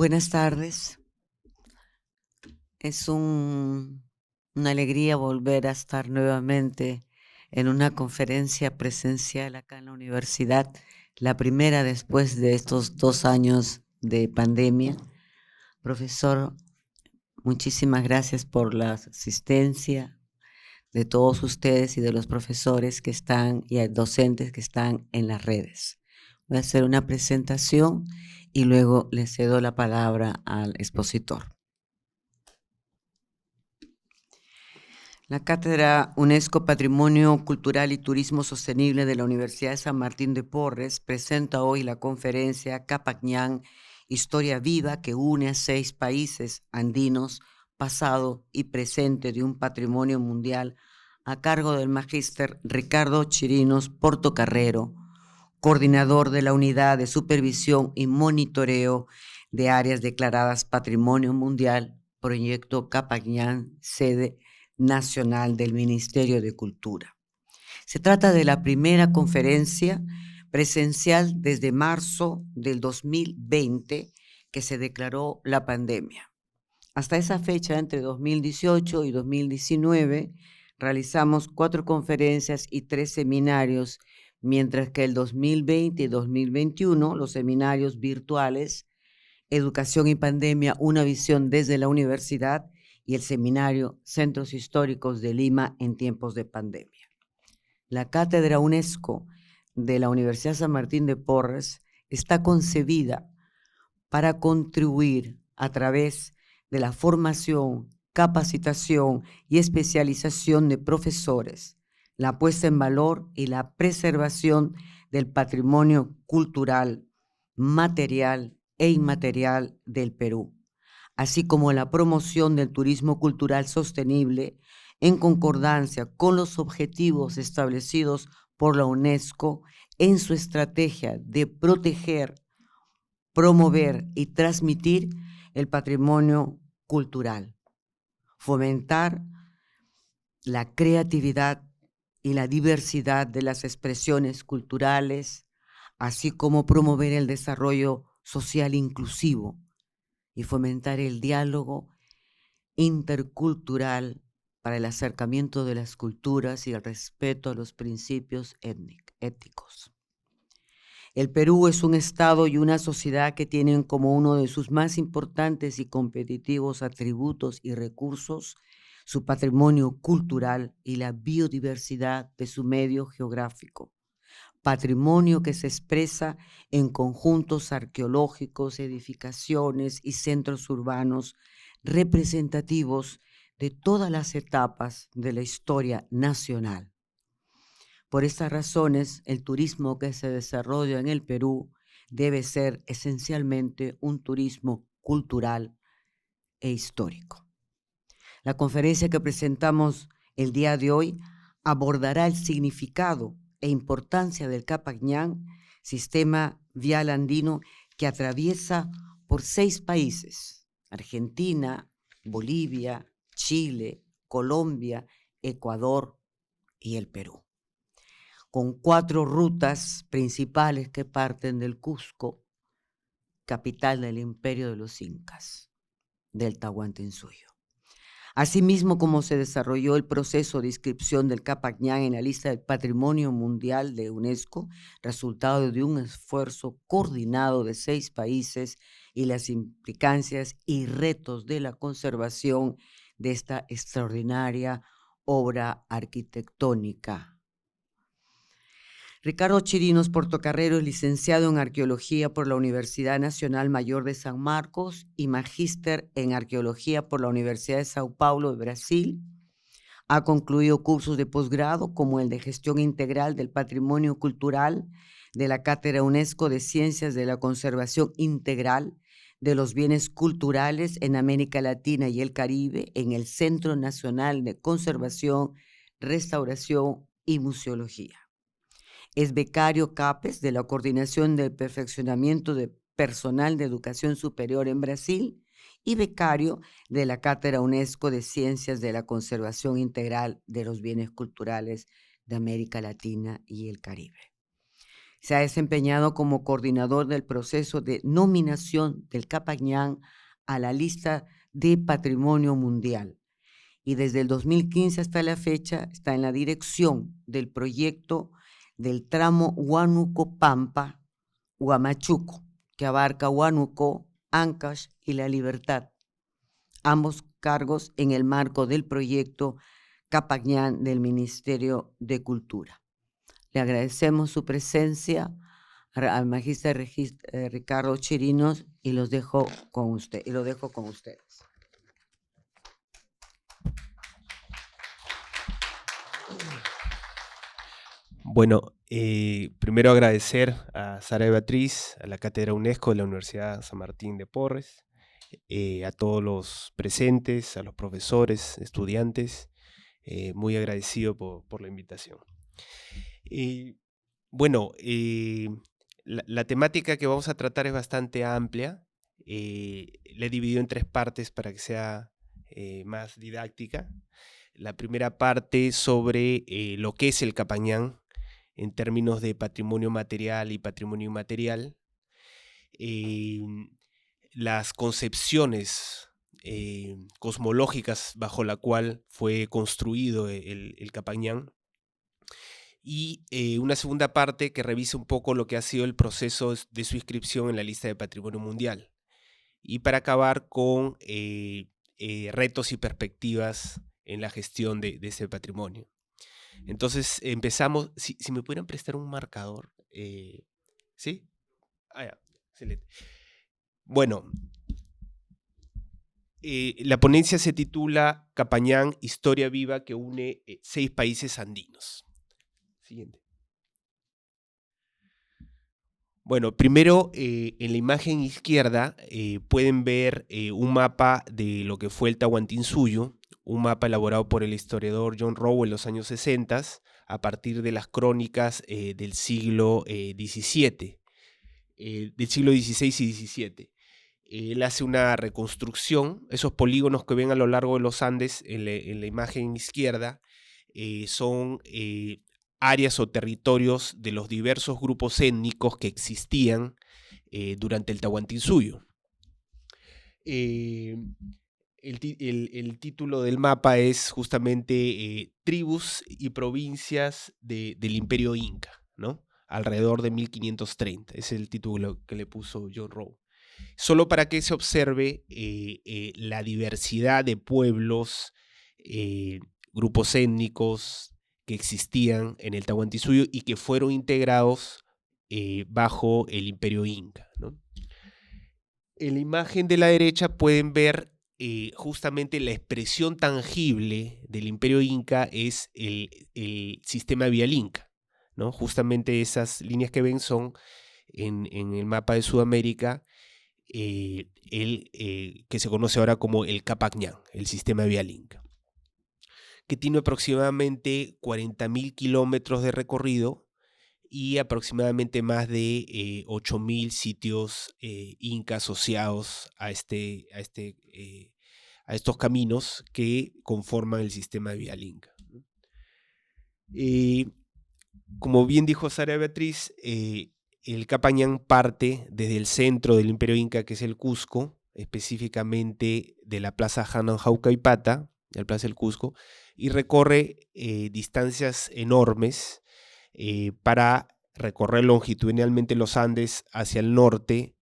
Buenas tardes. Es una alegría volver a estar nuevamente en una conferencia presencial acá en la universidad, la primera después de estos 2 años de pandemia. Profesor, muchísimas gracias por la asistencia de todos ustedes y de los profesores que están y docentes que están en las redes. Voy a hacer una presentación y luego le cedo la palabra al expositor. La Cátedra UNESCO Patrimonio Cultural y Turismo Sostenible de la Universidad de San Martín de Porres presenta hoy la conferencia Capacñán, Historia Viva que une a 6 países andinos, pasado y presente de un patrimonio mundial, a cargo del magíster Ricardo Chirinos Portocarrero, coordinador de la Unidad de Supervisión y Monitoreo de Áreas Declaradas Patrimonio Mundial, Proyecto Capacñán, sede nacional del Ministerio de Cultura. Se trata de la primera conferencia presencial desde marzo del 2020 que se declaró la pandemia. Hasta esa fecha, entre 2018 y 2019, realizamos 4 conferencias y 3 seminarios, mientras que el 2020 y 2021, los seminarios virtuales, Educación y Pandemia, una visión desde la universidad, y el seminario Centros Históricos de Lima en tiempos de pandemia. La Cátedra UNESCO de la Universidad San Martín de Porres está concebida para contribuir a través de la formación, capacitación y especialización de profesores, la puesta en valor y la preservación del patrimonio cultural, material e inmaterial del Perú, así como la promoción del turismo cultural sostenible en concordancia con los objetivos establecidos por la UNESCO en su estrategia de proteger, promover y transmitir el patrimonio cultural, fomentar la creatividad y la diversidad de las expresiones culturales, así como promover el desarrollo social inclusivo y fomentar el diálogo intercultural para el acercamiento de las culturas y el respeto a los principios éticos. El Perú es un Estado y una sociedad que tienen como uno de sus más importantes y competitivos atributos y recursos su patrimonio cultural y la biodiversidad de su medio geográfico. Patrimonio que se expresa en conjuntos arqueológicos, edificaciones y centros urbanos representativos de todas las etapas de la historia nacional. Por estas razones, el turismo que se desarrolla en el Perú debe ser esencialmente un turismo cultural e histórico. La conferencia que presentamos el día de hoy abordará el significado e importancia del Capacñán, sistema vial andino que atraviesa por 6 países: Argentina, Bolivia, Chile, Colombia, Ecuador y el Perú, con 4 rutas principales que parten del Cusco, capital del imperio de los incas, del Tahuantinsuyo. Asimismo, como se desarrolló el proceso de inscripción del Capacñán en la lista del Patrimonio Mundial de UNESCO, resultado de un esfuerzo coordinado de 6 países, y las implicancias y retos de la conservación de esta extraordinaria obra arquitectónica. Ricardo Chirinos Portocarrero es licenciado en Arqueología por la Universidad Nacional Mayor de San Marcos y magíster en Arqueología por la Universidad de Sao Paulo, de Brasil. Ha concluido cursos de posgrado como el de Gestión Integral del Patrimonio Cultural de la Cátedra UNESCO de Ciencias de la Conservación Integral de los Bienes Culturales en América Latina y el Caribe en el Centro Nacional de Conservación, Restauración y Museología. Es becario CAPES de la Coordinación del Perfeccionamiento de Personal de Educación Superior en Brasil y becario de la Cátedra UNESCO de Ciencias de la Conservación Integral de los Bienes Culturales de América Latina y el Caribe. Se ha desempeñado como coordinador del proceso de nominación del Capañán a la lista de Patrimonio Mundial. Y desde el 2015 hasta la fecha está en la dirección del proyecto del tramo Huánuco-Pampa-Huamachuco, que abarca Huánuco, Ancash y La Libertad, ambos cargos en el marco del proyecto Capañán del Ministerio de Cultura. Le agradecemos su presencia al magíster Ricardo Chirinos y lo dejo con ustedes. Bueno, primero agradecer a Sara Beatriz, a la Cátedra UNESCO de la Universidad San Martín de Porres, a todos los presentes, a los profesores, estudiantes, muy agradecido por la invitación. Bueno, la temática que vamos a tratar es bastante amplia. La he dividido en 3 partes para que sea más didáctica. La primera parte sobre lo que es el Capañán en términos de patrimonio material y patrimonio inmaterial, las concepciones cosmológicas bajo la cual fue construido el Capañán, y una segunda parte que revisa un poco lo que ha sido el proceso de su inscripción en la lista de Patrimonio Mundial. Y para acabar con retos y perspectivas en la gestión de ese patrimonio. Entonces empezamos, si me pudieran prestar un marcador, ¿sí? Ya, excelente. Bueno, la ponencia se titula Capañán, historia viva que une 6 países andinos. Siguiente. Bueno, primero en la imagen izquierda pueden ver un mapa de lo que fue el Tahuantinsuyo, un mapa elaborado por el historiador John Rowe en los años 60 a partir de las crónicas del siglo XVII, del siglo XVI y XVII. Él hace una reconstrucción, esos polígonos que ven a lo largo de los Andes en la imagen izquierda son áreas o territorios de los diversos grupos étnicos que existían durante el Tahuantinsuyo. El título del mapa es justamente Tribus y provincias del Imperio Inca, ¿no? Alrededor de 1530, es el título que le puso John Rowe. Solo para que se observe la diversidad de pueblos, grupos étnicos que existían en el Tahuantinsuyo y que fueron integrados bajo el Imperio Inca, ¿no? En la imagen de la derecha pueden ver justamente la expresión tangible del Imperio Inca es el sistema vial Inca, ¿no? Justamente esas líneas que ven son en el mapa de Sudamérica que se conoce ahora como el Capañán, el sistema vial Inca, que tiene aproximadamente 40.000 kilómetros de recorrido y aproximadamente más de 8.000 sitios Inca asociados a estos caminos que conforman el sistema vial Inca. Como bien dijo Sara Beatriz, el Capañán parte desde el centro del Imperio Inca, que es el Cusco, específicamente de la Plaza Janaujaupata, la Plaza del Cusco, y recorre distancias enormes para recorrer longitudinalmente los Andes hacia el norte,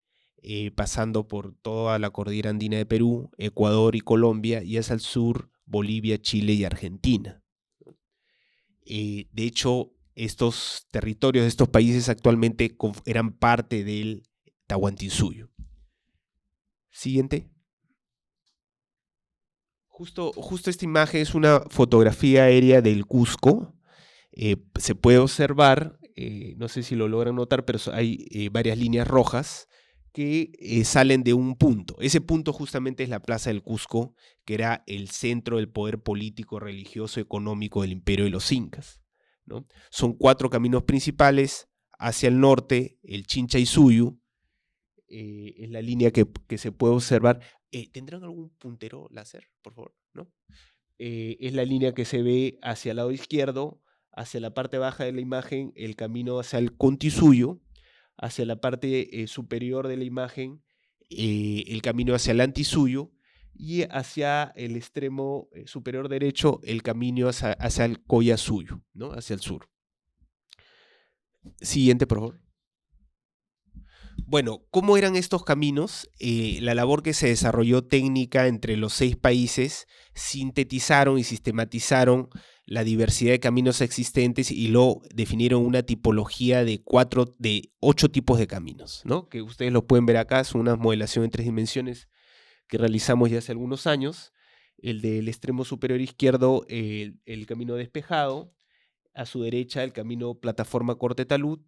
pasando por toda la cordillera andina de Perú, Ecuador y Colombia, y hacia el sur, Bolivia, Chile y Argentina. De hecho, estos territorios, estos países actualmente eran parte del Tahuantinsuyo. Siguiente. Justo esta imagen es una fotografía aérea del Cusco. Se puede observar, no sé si lo logran notar, pero hay varias líneas rojas que salen de un punto. Ese punto justamente es la Plaza del Cusco, que era el centro del poder político, religioso, económico del imperio de los incas, ¿no? Son 4 caminos principales. Hacia el norte, el Chinchaysuyu, es la línea que se puede observar. ¿Tendrán algún puntero láser, por favor? ¿No? Es la línea que se ve hacia el lado izquierdo, hacia la parte baja de la imagen el camino hacia el Contisuyo, hacia la parte superior de la imagen el camino hacia el Antisuyo, y hacia el extremo superior derecho el camino hacia el Collasuyo, ¿no? Hacia el sur. Siguiente, por favor. Bueno, ¿cómo eran estos caminos? La labor que se desarrolló técnica entre los 6 países sintetizaron y sistematizaron la diversidad de caminos existentes y lo definieron una tipología de 8 tipos de caminos, ¿no? Que ustedes lo pueden ver acá, es una modelación en 3 dimensiones que realizamos ya hace algunos años. El del extremo superior izquierdo, el camino despejado, a su derecha el camino plataforma corte talud,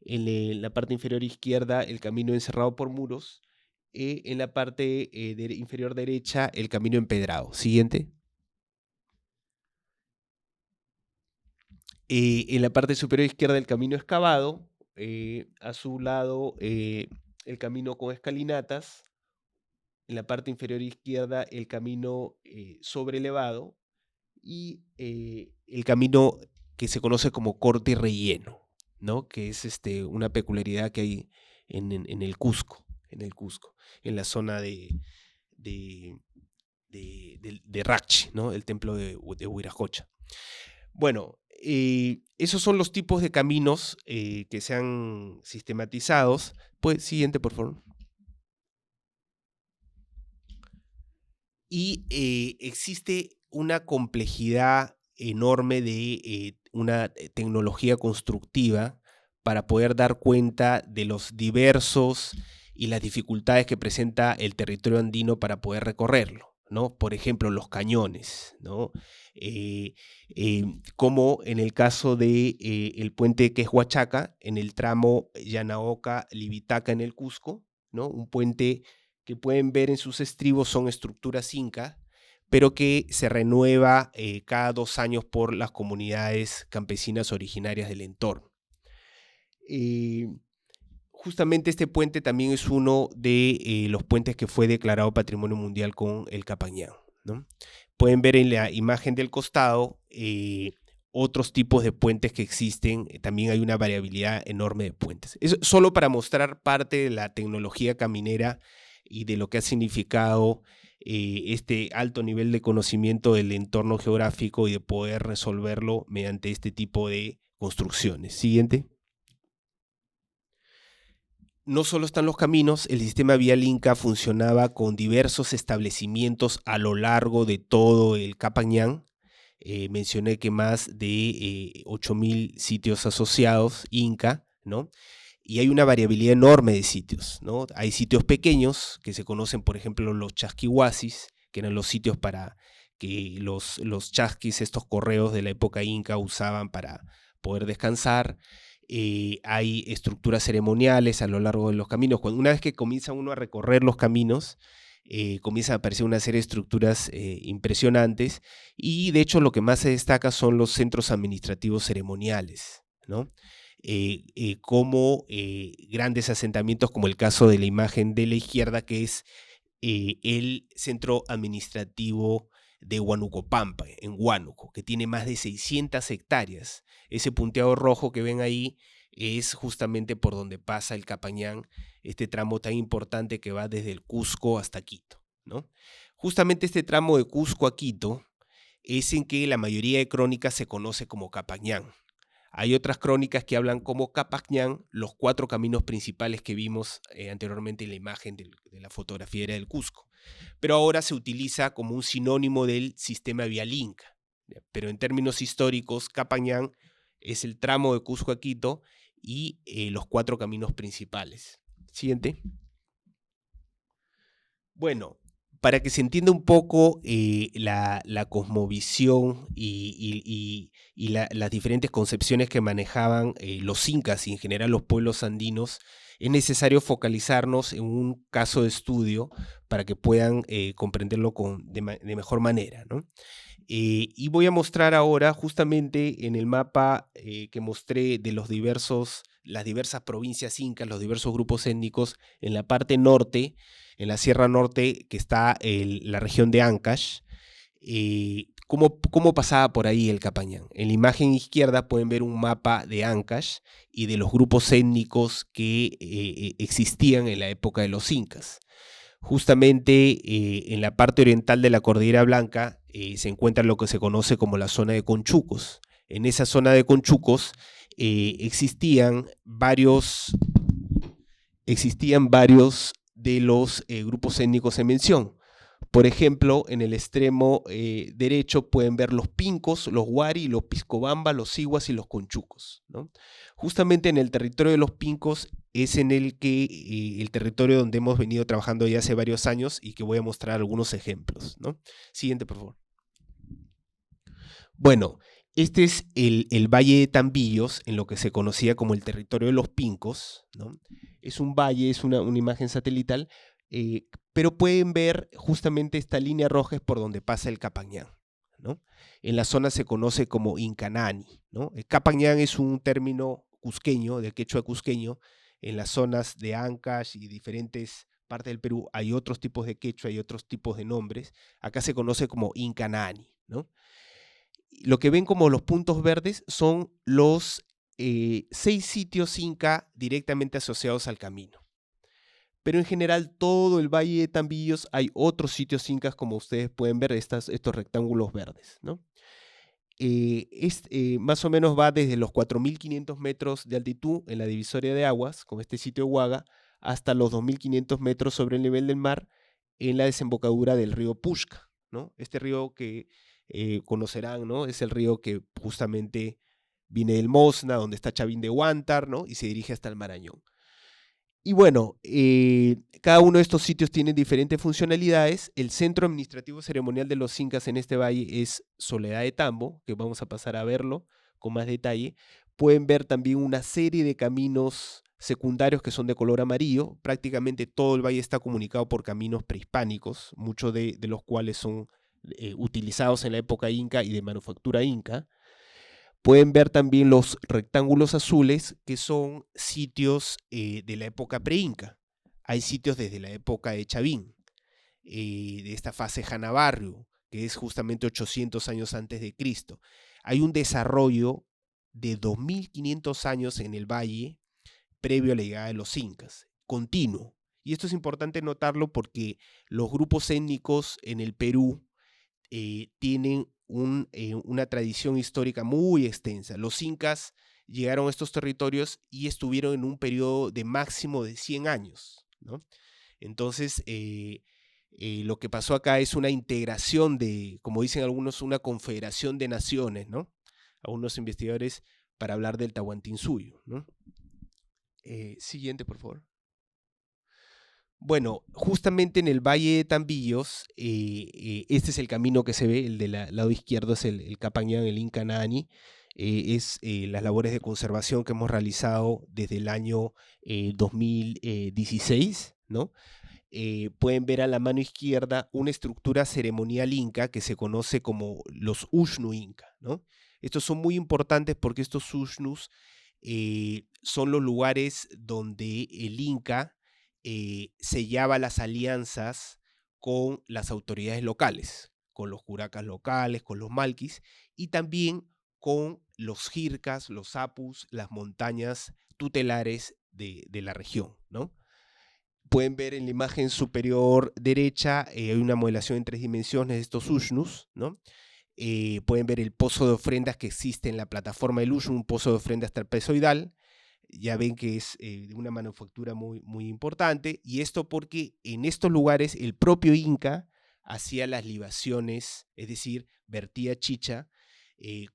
en la parte inferior izquierda el camino encerrado por muros, en la parte inferior derecha el camino empedrado. Siguiente. En la parte superior izquierda el camino excavado, a su lado el camino con escalinatas, en la parte inferior izquierda el camino sobrelevado y el camino que se conoce como corte y relleno, ¿no? Que es una peculiaridad que hay en el Cusco, en la zona de Rachi, ¿no? El templo de Huiracocha. Bueno, esos son los tipos de caminos que se han sistematizados. Pues, siguiente, por favor. Y existe una complejidad enorme de una tecnología constructiva para poder dar cuenta de los diversos y las dificultades que presenta el territorio andino para poder recorrerlo, ¿no? Por ejemplo, los cañones, ¿no? Como en el caso de el puente que es Huachaca, en el tramo Yanaoca-Libitaca en el Cusco, ¿no? Un puente que pueden ver en sus estribos son estructuras incas, pero que se renueva cada 2 años por las comunidades campesinas originarias del entorno. Justamente este puente también es uno de los puentes que fue declarado Patrimonio Mundial con el Capañán, ¿no? Pueden ver en la imagen del costado otros tipos de puentes que existen. También hay una variabilidad enorme de puentes. Es solo para mostrar parte de la tecnología caminera y de lo que ha significado este alto nivel de conocimiento del entorno geográfico y de poder resolverlo mediante este tipo de construcciones. Siguiente. No solo están los caminos, el sistema vial inca funcionaba con diversos establecimientos a lo largo de todo el Capañán. Mencioné que más de 8.000 sitios asociados inca, ¿no? Y hay una variabilidad enorme de sitios, ¿no? Hay sitios pequeños que se conocen, por ejemplo, los chasquihuasis, que eran los sitios para que los chasquis, estos correos de la época inca, usaban para poder descansar. Hay estructuras ceremoniales a lo largo de los caminos. Una vez que comienza uno a recorrer los caminos, comienzan a aparecer una serie de estructuras impresionantes, y de hecho lo que más se destaca son los centros administrativos ceremoniales, ¿no? Como grandes asentamientos, como el caso de la imagen de la izquierda, que es el centro administrativo de Huanucopampa, en Huánuco, que tiene más de 600 hectáreas. Ese punteado rojo que ven ahí es justamente por donde pasa el Capañán, este tramo tan importante que va desde el Cusco hasta Quito, ¿no? Justamente este tramo de Cusco a Quito es en que la mayoría de crónicas se conoce como Capañán. Hay otras crónicas que hablan como Capañán, los 4 caminos principales que vimos anteriormente en la imagen de la fotografía era del Cusco. Pero ahora se utiliza como un sinónimo del sistema vial inca. Pero en términos históricos, Capañán es el tramo de Cusco a Quito y los 4 caminos principales. Siguiente. Bueno, para que se entienda un poco la cosmovisión y las diferentes concepciones que manejaban los incas y en general los pueblos andinos, es necesario focalizarnos en un caso de estudio para que puedan comprenderlo de mejor manera, ¿no? Y voy a mostrar ahora justamente en el mapa que mostré de las diversas provincias incas, los diversos grupos étnicos, en la parte norte, en la Sierra Norte, que está la región de Ancash, ¿Cómo pasaba por ahí el Capañán? En la imagen izquierda pueden ver un mapa de Ancash y de los grupos étnicos que existían en la época de los incas. Justamente en la parte oriental de la Cordillera Blanca se encuentra lo que se conoce como la zona de Conchucos. En esa zona de Conchucos existían varios de los grupos étnicos en mención. Por ejemplo, en el extremo derecho pueden ver los pincos, los huari, los piscobamba, los siguas y los conchucos, ¿no? Justamente en el territorio de los pincos es en el territorio donde hemos venido trabajando ya hace varios años y que voy a mostrar algunos ejemplos, ¿no? Siguiente, por favor. Bueno, este es el Valle de Tambillos, en lo que se conocía como el territorio de los pincos, ¿no? Es un valle, es una imagen satelital, pero pueden ver justamente esta línea roja es por donde pasa el Capañán, ¿no? En la zona se conoce como Incanani, ¿no? El Capañán es un término cusqueño, del quechua cusqueño. En las zonas de Ancash y diferentes partes del Perú hay otros tipos de quechua y otros tipos de nombres. Acá se conoce como Incanani, ¿no? Lo que ven como los puntos verdes son los 6 sitios inca directamente asociados al camino. Pero en general todo el Valle de Tambillos hay otros sitios incas, como ustedes pueden ver, estos rectángulos verdes, ¿no? Más o menos va desde los 4.500 metros de altitud en la divisoria de aguas, como este sitio de Huaga, hasta los 2.500 metros sobre el nivel del mar en la desembocadura del río Pushca, ¿no? Este río que conocerán, ¿no? Es el río que justamente viene del Mosna, donde está Chavín de Huántar, ¿no? Y se dirige hasta el Marañón. Y bueno, cada uno de estos sitios tiene diferentes funcionalidades. El centro administrativo ceremonial de los incas en este valle es Soledad de Tambo, que vamos a pasar a verlo con más detalle. Pueden ver también una serie de caminos secundarios que son de color amarillo. Prácticamente todo el valle está comunicado por caminos prehispánicos, muchos de los cuales son utilizados en la época inca y de manufactura inca. Pueden ver también los rectángulos azules, que son sitios de la época pre-inca. Hay sitios desde la época de Chavín, de esta fase Janabarrio, que es justamente 800 años antes de Cristo. Hay un desarrollo de 2.500 años en el valle previo a la llegada de los incas, continuo. Y esto es importante notarlo porque los grupos étnicos en el Perú tienen una tradición histórica muy extensa. Los incas llegaron a estos territorios y estuvieron en un periodo de máximo de 100 años, ¿no? Entonces, lo que pasó acá es una integración de, como dicen algunos, una confederación de naciones, ¿no? Algunos investigadores para hablar del Tahuantinsuyo, ¿no? Siguiente, por favor. Bueno, justamente en el Valle de Tambillos, este es el camino que se ve, el del lado izquierdo es el Capañán, el Inca Nani, es las labores de conservación que hemos realizado desde el año 2016, ¿no? Pueden ver a la mano izquierda una estructura ceremonial inca que se conoce como los Ushnu Inca, ¿no? Estos son muy importantes porque estos Ushnus son los lugares donde el Inca sellaba las alianzas con las autoridades locales, con los curacas locales, con los malquis y también con los jircas, los apus, las montañas tutelares de la región, ¿no? Pueden ver en la imagen superior derecha, hay una modelación en 3 dimensiones de estos Ushnus, ¿no? Pueden ver el pozo de ofrendas que existe en la plataforma del Ushnu, un pozo de ofrendas trapezoidal. Ya ven que es de una manufactura muy, muy importante, y esto porque en estos lugares el propio Inca hacía las libaciones, es decir, vertía chicha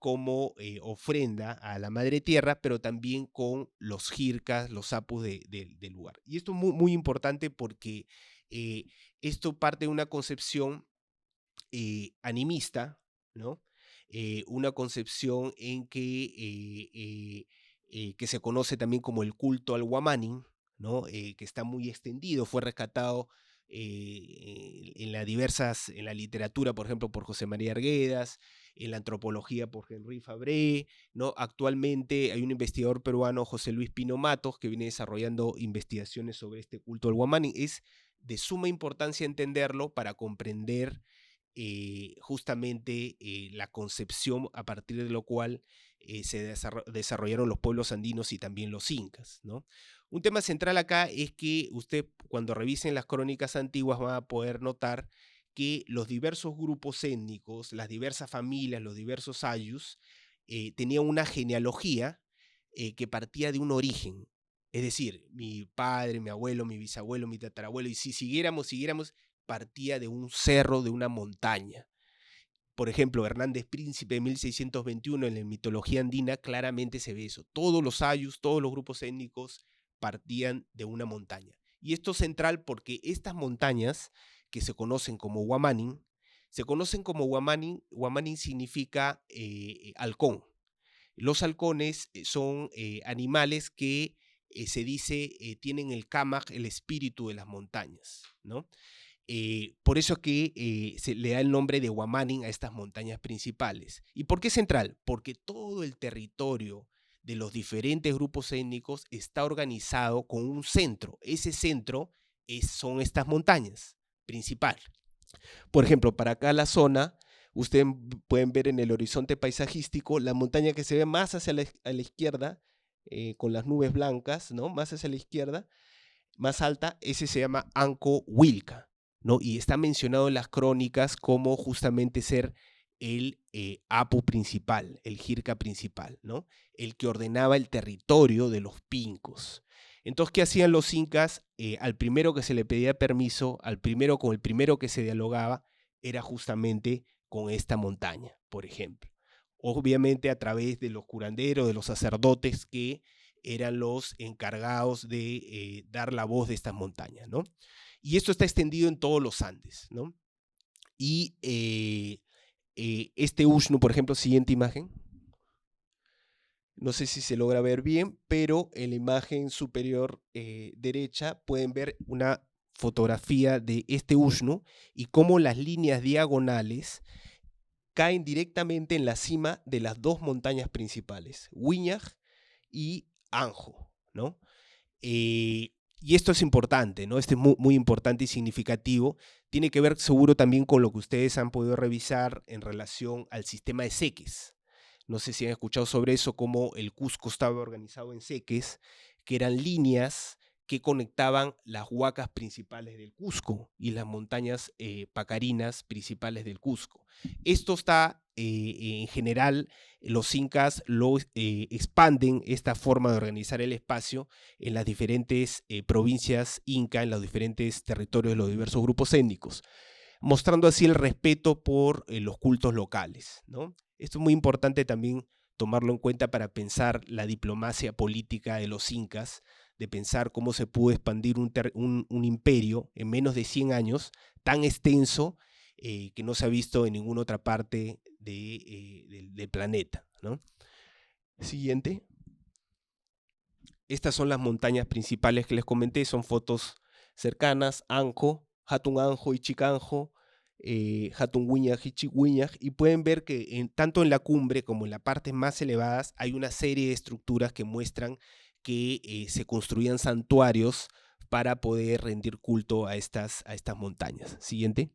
como ofrenda a la madre tierra, pero también con los jircas, los apus del lugar. Y esto es muy, muy importante porque esto parte de una concepción animista, ¿no? Una concepción en que se conoce también como el culto al Huamanin, ¿no? Que está muy extendido, fue rescatado en la literatura, por ejemplo, por José María Arguedas, en la antropología por Henry Fabré, ¿no? Actualmente hay un investigador peruano, José Luis Pino Matos, que viene desarrollando investigaciones sobre este culto al Huamanin. Es de suma importancia entenderlo para comprender justamente la concepción a partir de lo cual se desarrollaron los pueblos andinos y también los incas, ¿no? Un tema central acá es que usted, cuando revisen las crónicas antiguas, va a poder notar que los diversos grupos étnicos, las diversas familias, los diversos ayllus, tenían una genealogía que partía de un origen. Es decir, mi padre, mi abuelo, mi bisabuelo, mi tatarabuelo, y si siguiéramos, partía de un cerro, de una montaña. Por ejemplo, Hernández Príncipe de 1621 en la mitología andina claramente se ve eso. Todos los ayllus, todos los grupos étnicos partían de una montaña. Y esto es central porque estas montañas, que se conocen como Huamanin, Huamanin significa halcón. Los halcones son animales que se dice tienen el kamag, el espíritu de las montañas, ¿no? Por eso que se le da el nombre de Huamanin a estas montañas principales. ¿Y por qué central? Porque todo el territorio de los diferentes grupos étnicos está organizado con un centro. Ese centro son estas montañas principal. Por ejemplo, para acá la zona, ustedes pueden ver en el horizonte paisajístico la montaña que se ve más hacia a la izquierda, con las nubes blancas, ¿no? Más hacia la izquierda, más alta, ese se llama Anco Huilca, ¿no? Y está mencionado en las crónicas como justamente ser el apu principal, el jirca principal, ¿no? El que ordenaba el territorio de los pincos. Entonces, ¿qué hacían los incas? Al primero que se le pedía permiso, con el primero que se dialogaba, era justamente con esta montaña, por ejemplo. Obviamente a través de los curanderos, de los sacerdotes que eran los encargados de dar la voz de estas montañas, ¿no? Y esto está extendido en todos los Andes, ¿no? Y este Ushnu, por ejemplo, siguiente imagen. No sé si se logra ver bien, pero en la imagen superior derecha pueden ver una fotografía de este Ushnu y cómo las líneas diagonales caen directamente en la cima de las dos montañas principales, Huiñaj y Anjo, ¿no? Y esto es importante, ¿no? Esto es muy, muy importante y significativo. Tiene que ver seguro también con lo que ustedes han podido revisar en relación al sistema de seques. No sé si han escuchado sobre eso, cómo el Cusco estaba organizado en seques, que eran líneas que conectaban las huacas principales del Cusco y las montañas pacarinas principales del Cusco. Esto está, en general, los incas lo expanden esta forma de organizar el espacio en las diferentes provincias inca, en los diferentes territorios de los diversos grupos étnicos, mostrando así el respeto por los cultos locales, ¿no? Esto es muy importante también tomarlo en cuenta para pensar la diplomacia política de los incas, de pensar cómo se pudo expandir un imperio en menos de 100 años, tan extenso que no se ha visto en ninguna otra parte del planeta, ¿no? Siguiente. Estas son las montañas principales que les comenté, son fotos cercanas, Anjo, Hatun Anjo y Chicanjo, Hatun Huiñaj y Chihuiñaj, y pueden ver que tanto en la cumbre como en las partes más elevadas hay una serie de estructuras que muestran que se construían santuarios para poder rendir culto a estas montañas. Siguiente.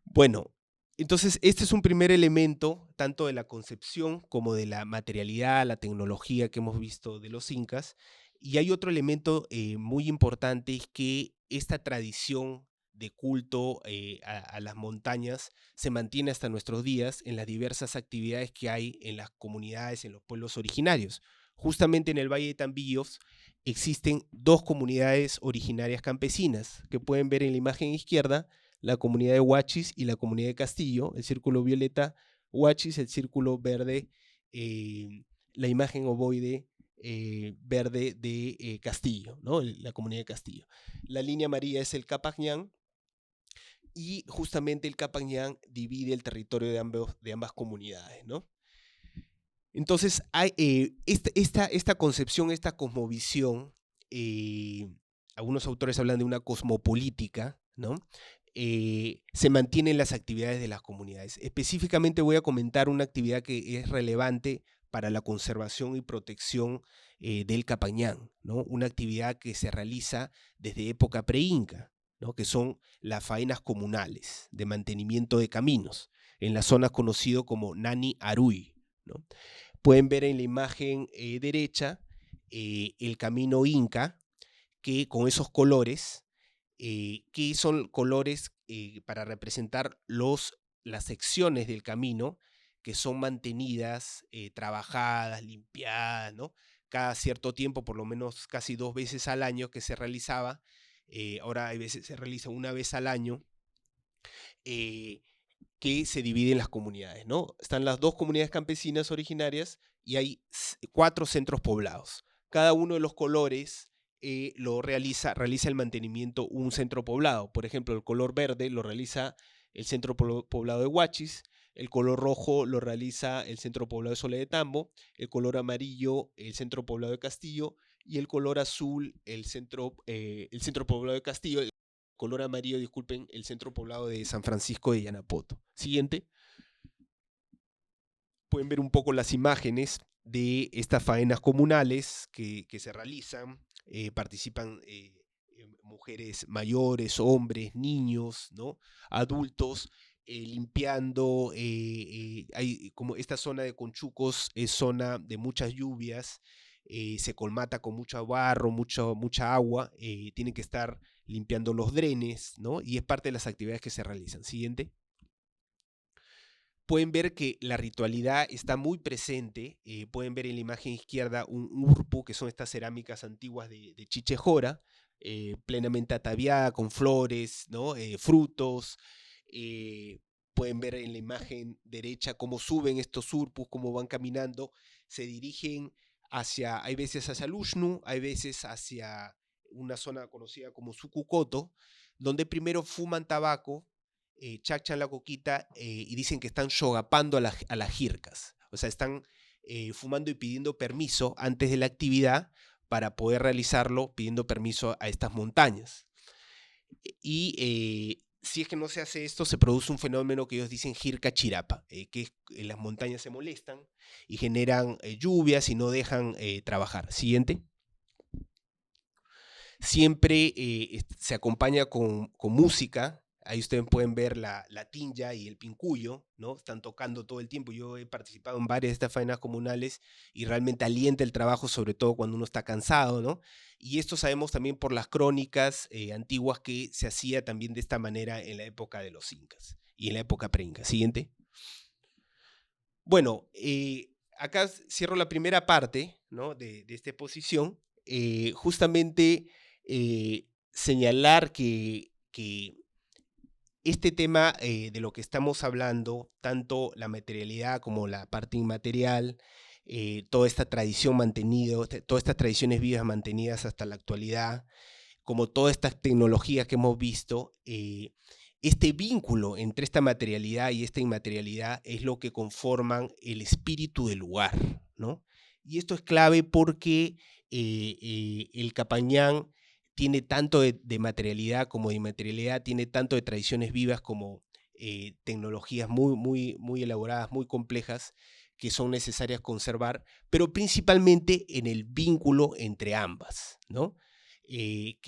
Bueno, entonces este es un primer elemento, tanto de la concepción como de la materialidad, la tecnología que hemos visto de los incas. Y hay otro elemento muy importante, es que esta tradición de culto a las montañas se mantiene hasta nuestros días en las diversas actividades que hay en las comunidades, en los pueblos originarios. Justamente en el Valle de Tambillos existen dos comunidades originarias campesinas que pueden ver en la imagen izquierda, la comunidad de Huachis y la comunidad de Castillo, el círculo violeta Huachis, el círculo verde, la imagen ovoide verde de Castillo, ¿no? La comunidad de Castillo. La línea amarilla es el Capagñán y justamente el Capagñán divide el territorio de ambas comunidades, ¿no? Entonces, hay, esta concepción, esta cosmovisión, algunos autores hablan de una cosmopolítica, ¿no? Se mantienen las actividades de las comunidades. Específicamente voy a comentar una actividad que es relevante para la conservación y protección del Capagñán, ¿no? Una actividad que se realiza desde época pre-inca, ¿no? Que son las faenas comunales de mantenimiento de caminos, en la zona conocido como Nani Arui, ¿no? Pueden ver en la imagen derecha el camino Inca, que con esos colores, que son colores para representar las secciones del camino que son mantenidas, trabajadas, limpiadas, ¿no? Cada cierto tiempo, por lo menos casi 2 veces al año que se realizaba, ahora hay veces se realiza una vez al año, que se dividen las comunidades, ¿no? Están las 2 comunidades campesinas originarias y hay 4 centros poblados. Cada uno de los colores realiza el mantenimiento un centro poblado. Por ejemplo, el color verde lo realiza el centro poblado de Huachis, el color rojo lo realiza el centro poblado de Sole de Tambo, el color amarillo el centro poblado de Castillo y el color azul el centro poblado de Castillo, color amarillo, disculpen, el centro poblado de San Francisco de Yanapoto. Siguiente. Pueden ver un poco las imágenes de estas faenas comunales que se realizan. Participan mujeres mayores, hombres, niños, ¿no? Adultos, limpiando. Hay como esta zona de Conchucos es zona de muchas lluvias. Se colmata con mucho barro, mucha agua. Tienen que estar limpiando los drenes, ¿no? Y es parte de las actividades que se realizan. Siguiente. Pueden ver que la ritualidad está muy presente. Pueden ver en la imagen izquierda un urpu, que son estas cerámicas antiguas de Chichejora, plenamente ataviada con flores, ¿no? Frutos. Pueden ver en la imagen derecha cómo suben estos urpus, cómo van caminando. Se dirigen hay veces hacia Lushnu, hay veces hacia una zona conocida como Sucucoto, donde primero fuman tabaco, chachan la coquita y dicen que están shogapando a las jircas. O sea, están fumando y pidiendo permiso antes de la actividad para poder realizarlo, pidiendo permiso a estas montañas. Y si es que no se hace esto, se produce un fenómeno que ellos dicen jirca chirapa, que las montañas se molestan y generan lluvias y no dejan trabajar. Siguiente. Siempre se acompaña con música. Ahí ustedes pueden ver la tinja y el pincuyo, ¿no? Están tocando todo el tiempo. Yo he participado en varias de estas faenas comunales y realmente alienta el trabajo, sobre todo cuando uno está cansado, ¿no? Y esto sabemos también por las crónicas antiguas que se hacía también de esta manera en la época de los incas y en la época preinca. Siguiente. Bueno, acá cierro la primera parte, ¿no? de esta exposición. Justamente señalar que este tema de lo que estamos hablando, tanto la materialidad como la parte inmaterial, toda esta tradición mantenida, todas estas tradiciones vivas mantenidas hasta la actualidad, como todas estas tecnologías que hemos visto, este vínculo entre esta materialidad y esta inmaterialidad es lo que conforman el espíritu del lugar, ¿no? Y esto es clave porque el Capañán tiene tanto de materialidad como de inmaterialidad, tiene tanto de tradiciones vivas como tecnologías muy elaboradas, muy complejas, que son necesarias conservar, pero principalmente en el vínculo entre ambas, ¿no? Que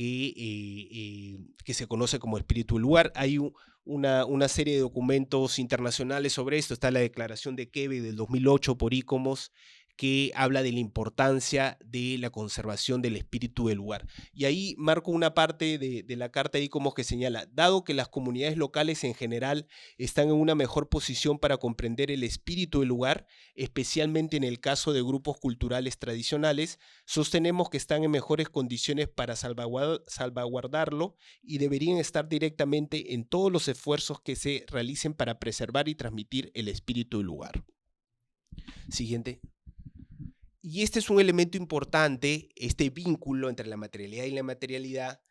se conoce como espíritu del lugar. Hay una serie de documentos internacionales sobre esto. Está la declaración de Quebec del 2008 por ICOMOS, que habla de la importancia de la conservación del espíritu del lugar. Y ahí marco una parte de la carta de ICOMOS que señala: dado que las comunidades locales en general están en una mejor posición para comprender el espíritu del lugar, especialmente en el caso de grupos culturales tradicionales, sostenemos que están en mejores condiciones para salvaguardarlo y deberían estar directamente en todos los esfuerzos que se realicen para preservar y transmitir el espíritu del lugar. Siguiente. Y este es un elemento importante, este vínculo entre la materialidad y la inmaterialidad,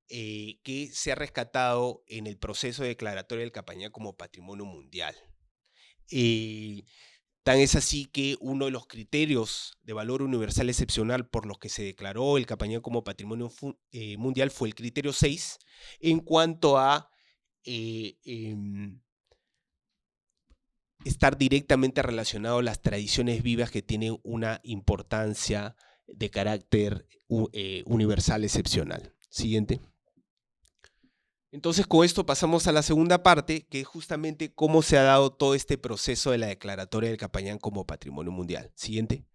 que se ha rescatado en el proceso declaratorio del Capañán como Patrimonio Mundial. Tan es así que uno de los criterios de valor universal excepcional por los que se declaró el Capañán como Patrimonio Mundial fue el criterio 6, en cuanto a estar directamente relacionado a las tradiciones vivas que tienen una importancia de carácter universal excepcional. Siguiente. Entonces, con esto pasamos a la segunda parte, que es justamente cómo se ha dado todo este proceso de la declaratoria del Capayán como Patrimonio Mundial. Siguiente.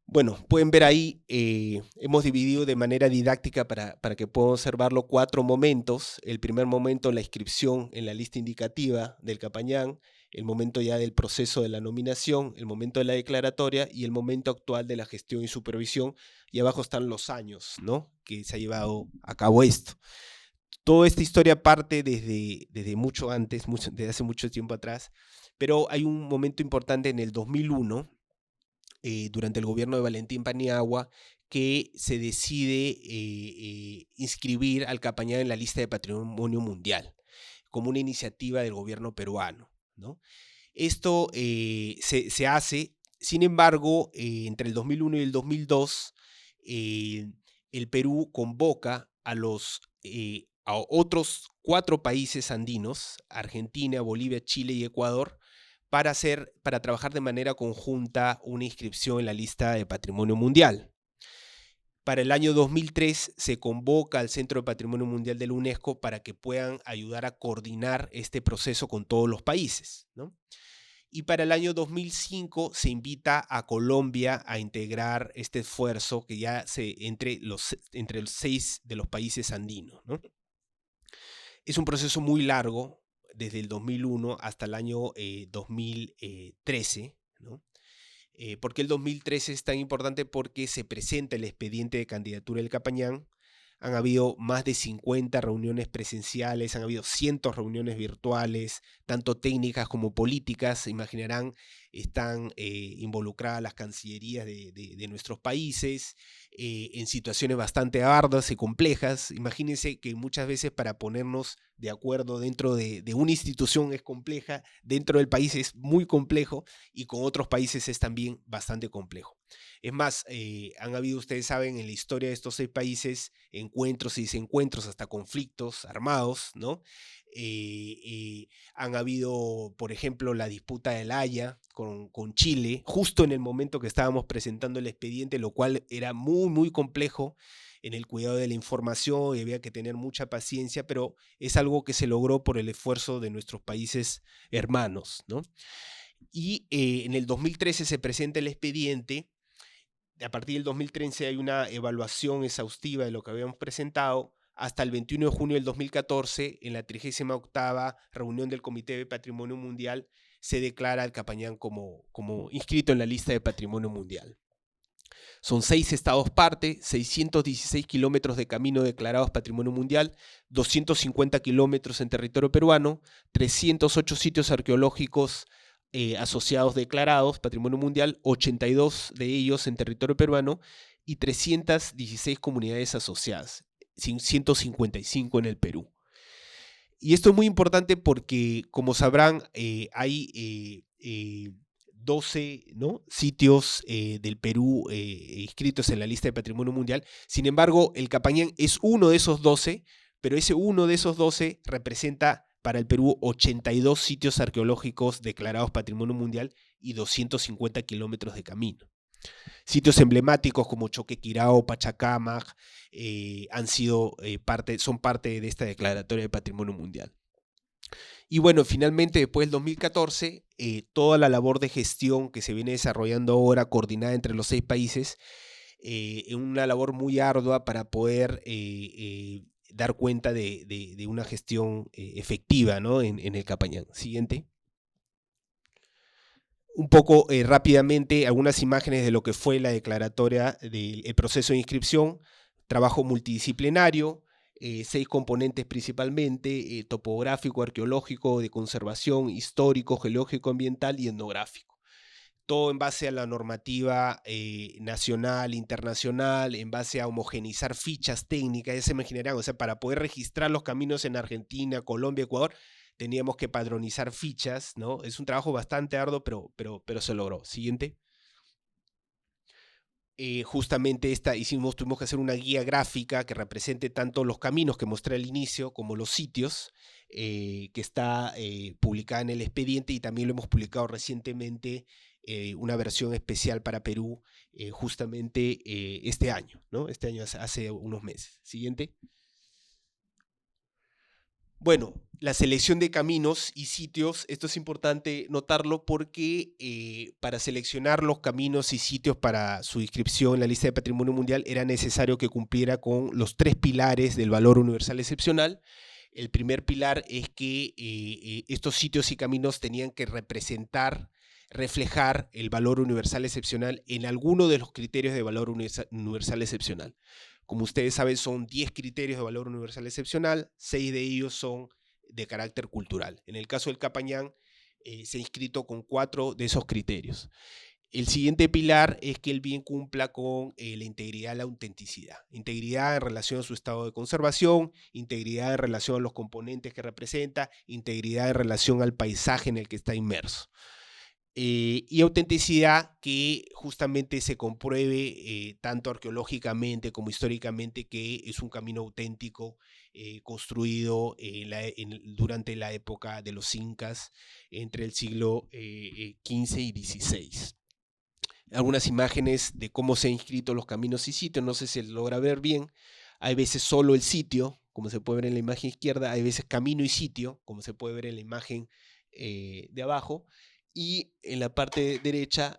Bueno, pueden ver ahí, hemos dividido de manera didáctica para que puedan observarlo 4 momentos. El primer momento, la inscripción en la lista indicativa del Capayán, el momento ya del proceso de la nominación, el momento de la declaratoria y el momento actual de la gestión y supervisión. Y abajo están los años, ¿no?, que se ha llevado a cabo esto. Toda esta historia parte desde mucho antes, desde hace mucho tiempo atrás, pero hay un momento importante en el 2001, durante el gobierno de Valentín Paniagua, que se decide inscribir al Capayán en la lista de Patrimonio Mundial, como una iniciativa del gobierno peruano, ¿no? Esto se hace, sin embargo, entre el 2001 y el 2002, el Perú convoca a otros 4 países andinos, Argentina, Bolivia, Chile y Ecuador, para trabajar de manera conjunta una inscripción en la lista de Patrimonio Mundial. Para el año 2003 se convoca al Centro de Patrimonio Mundial de la UNESCO para que puedan ayudar a coordinar este proceso con todos los países, ¿no? Y para el año 2005 se invita a Colombia a integrar este esfuerzo que ya entre los 6 de los países andinos, ¿no? Es un proceso muy largo, desde el 2001 hasta el año 2013, ¿no? ¿Por qué el 2013 es tan importante? Porque se presenta el expediente de candidatura del Capayán. Han habido más de 50 reuniones presenciales, han habido cientos de reuniones virtuales, tanto técnicas como políticas. Se imaginarán, están involucradas las cancillerías de nuestros países en situaciones bastante arduas y complejas. Imagínense que muchas veces para ponernos de acuerdo dentro de una institución es compleja, dentro del país es muy complejo y con otros países es también bastante complejo. Es más, han habido, ustedes saben, en la historia de estos 6 países, encuentros y desencuentros, hasta conflictos armados, ¿no? Han habido, por ejemplo, la disputa de La Haya con Chile, justo en el momento que estábamos presentando el expediente, lo cual era muy, muy complejo en el cuidado de la información y había que tener mucha paciencia, pero es algo que se logró por el esfuerzo de nuestros países hermanos, ¿no? Y en el 2013 se presenta el expediente. A partir del 2013 hay una evaluación exhaustiva de lo que habíamos presentado. Hasta el 21 de junio del 2014, en la 38ª reunión del Comité de Patrimonio Mundial, se declara el Capayán como inscrito en la lista de Patrimonio Mundial. Son 6 estados parte, 616 kilómetros de camino declarados Patrimonio Mundial, 250 kilómetros en territorio peruano, 308 sitios arqueológicos asociados declarados Patrimonio Mundial, 82 de ellos en territorio peruano y 316 comunidades asociadas, 155 en el Perú. Y esto es muy importante porque, como sabrán, hay 12, ¿no?, sitios del Perú inscritos en la lista de Patrimonio Mundial. Sin embargo, el Capayán es uno de esos 12, pero ese uno de esos 12 representa para el Perú 82 sitios arqueológicos declarados Patrimonio Mundial y 250 kilómetros de camino. Sitios emblemáticos como Choquequirao, Pachacamac, son parte de esta declaratoria de Patrimonio Mundial. Y bueno, finalmente, después del 2014, toda la labor de gestión que se viene desarrollando ahora, coordinada entre los 6 países, en una labor muy ardua para poder dar cuenta de una gestión efectiva, ¿no?, en el Capayán. Siguiente. Un poco rápidamente algunas imágenes de lo que fue la declaratoria del proceso de inscripción. Trabajo multidisciplinario, 6 componentes principalmente: topográfico, arqueológico, de conservación, histórico, geológico, ambiental y etnográfico. Todo en base a la normativa nacional, internacional, en base a homogenizar fichas técnicas. Ya se imaginarán, o sea, para poder registrar los caminos en Argentina, Colombia, Ecuador, teníamos que padronizar fichas, ¿no? Es un trabajo bastante arduo, pero se logró. Siguiente. Justamente tuvimos que hacer una guía gráfica que represente tanto los caminos que mostré al inicio como los sitios, que está publicada en el expediente, y también lo hemos publicado recientemente, una versión especial para Perú, justamente este año, ¿no? Este año, hace unos meses. Siguiente. Bueno, la selección de caminos y sitios, esto es importante notarlo porque para seleccionar los caminos y sitios para su inscripción en la lista de Patrimonio Mundial era necesario que cumpliera con los 3 pilares del valor universal excepcional. El primer pilar es que estos sitios y caminos tenían que reflejar el valor universal excepcional en alguno de los criterios de valor universal excepcional. Como ustedes saben, son 10 criterios de valor universal excepcional, 6 de ellos son de carácter cultural. En el caso del Capañán, se ha inscrito con 4 de esos criterios. El siguiente pilar es que el bien cumpla con la integridad y la autenticidad. Integridad en relación a su estado de conservación, integridad en relación a los componentes que representa, integridad en relación al paisaje en el que está inmerso. Y autenticidad, que justamente se compruebe tanto arqueológicamente como históricamente que es un camino auténtico construido durante la época de los incas entre el siglo XV y XVI. Algunas imágenes de cómo se han inscrito los caminos y sitios, no sé si se logra ver bien. Hay veces solo el sitio, como se puede ver en la imagen izquierda, hay veces camino y sitio, como se puede ver en la imagen de abajo, y en la parte derecha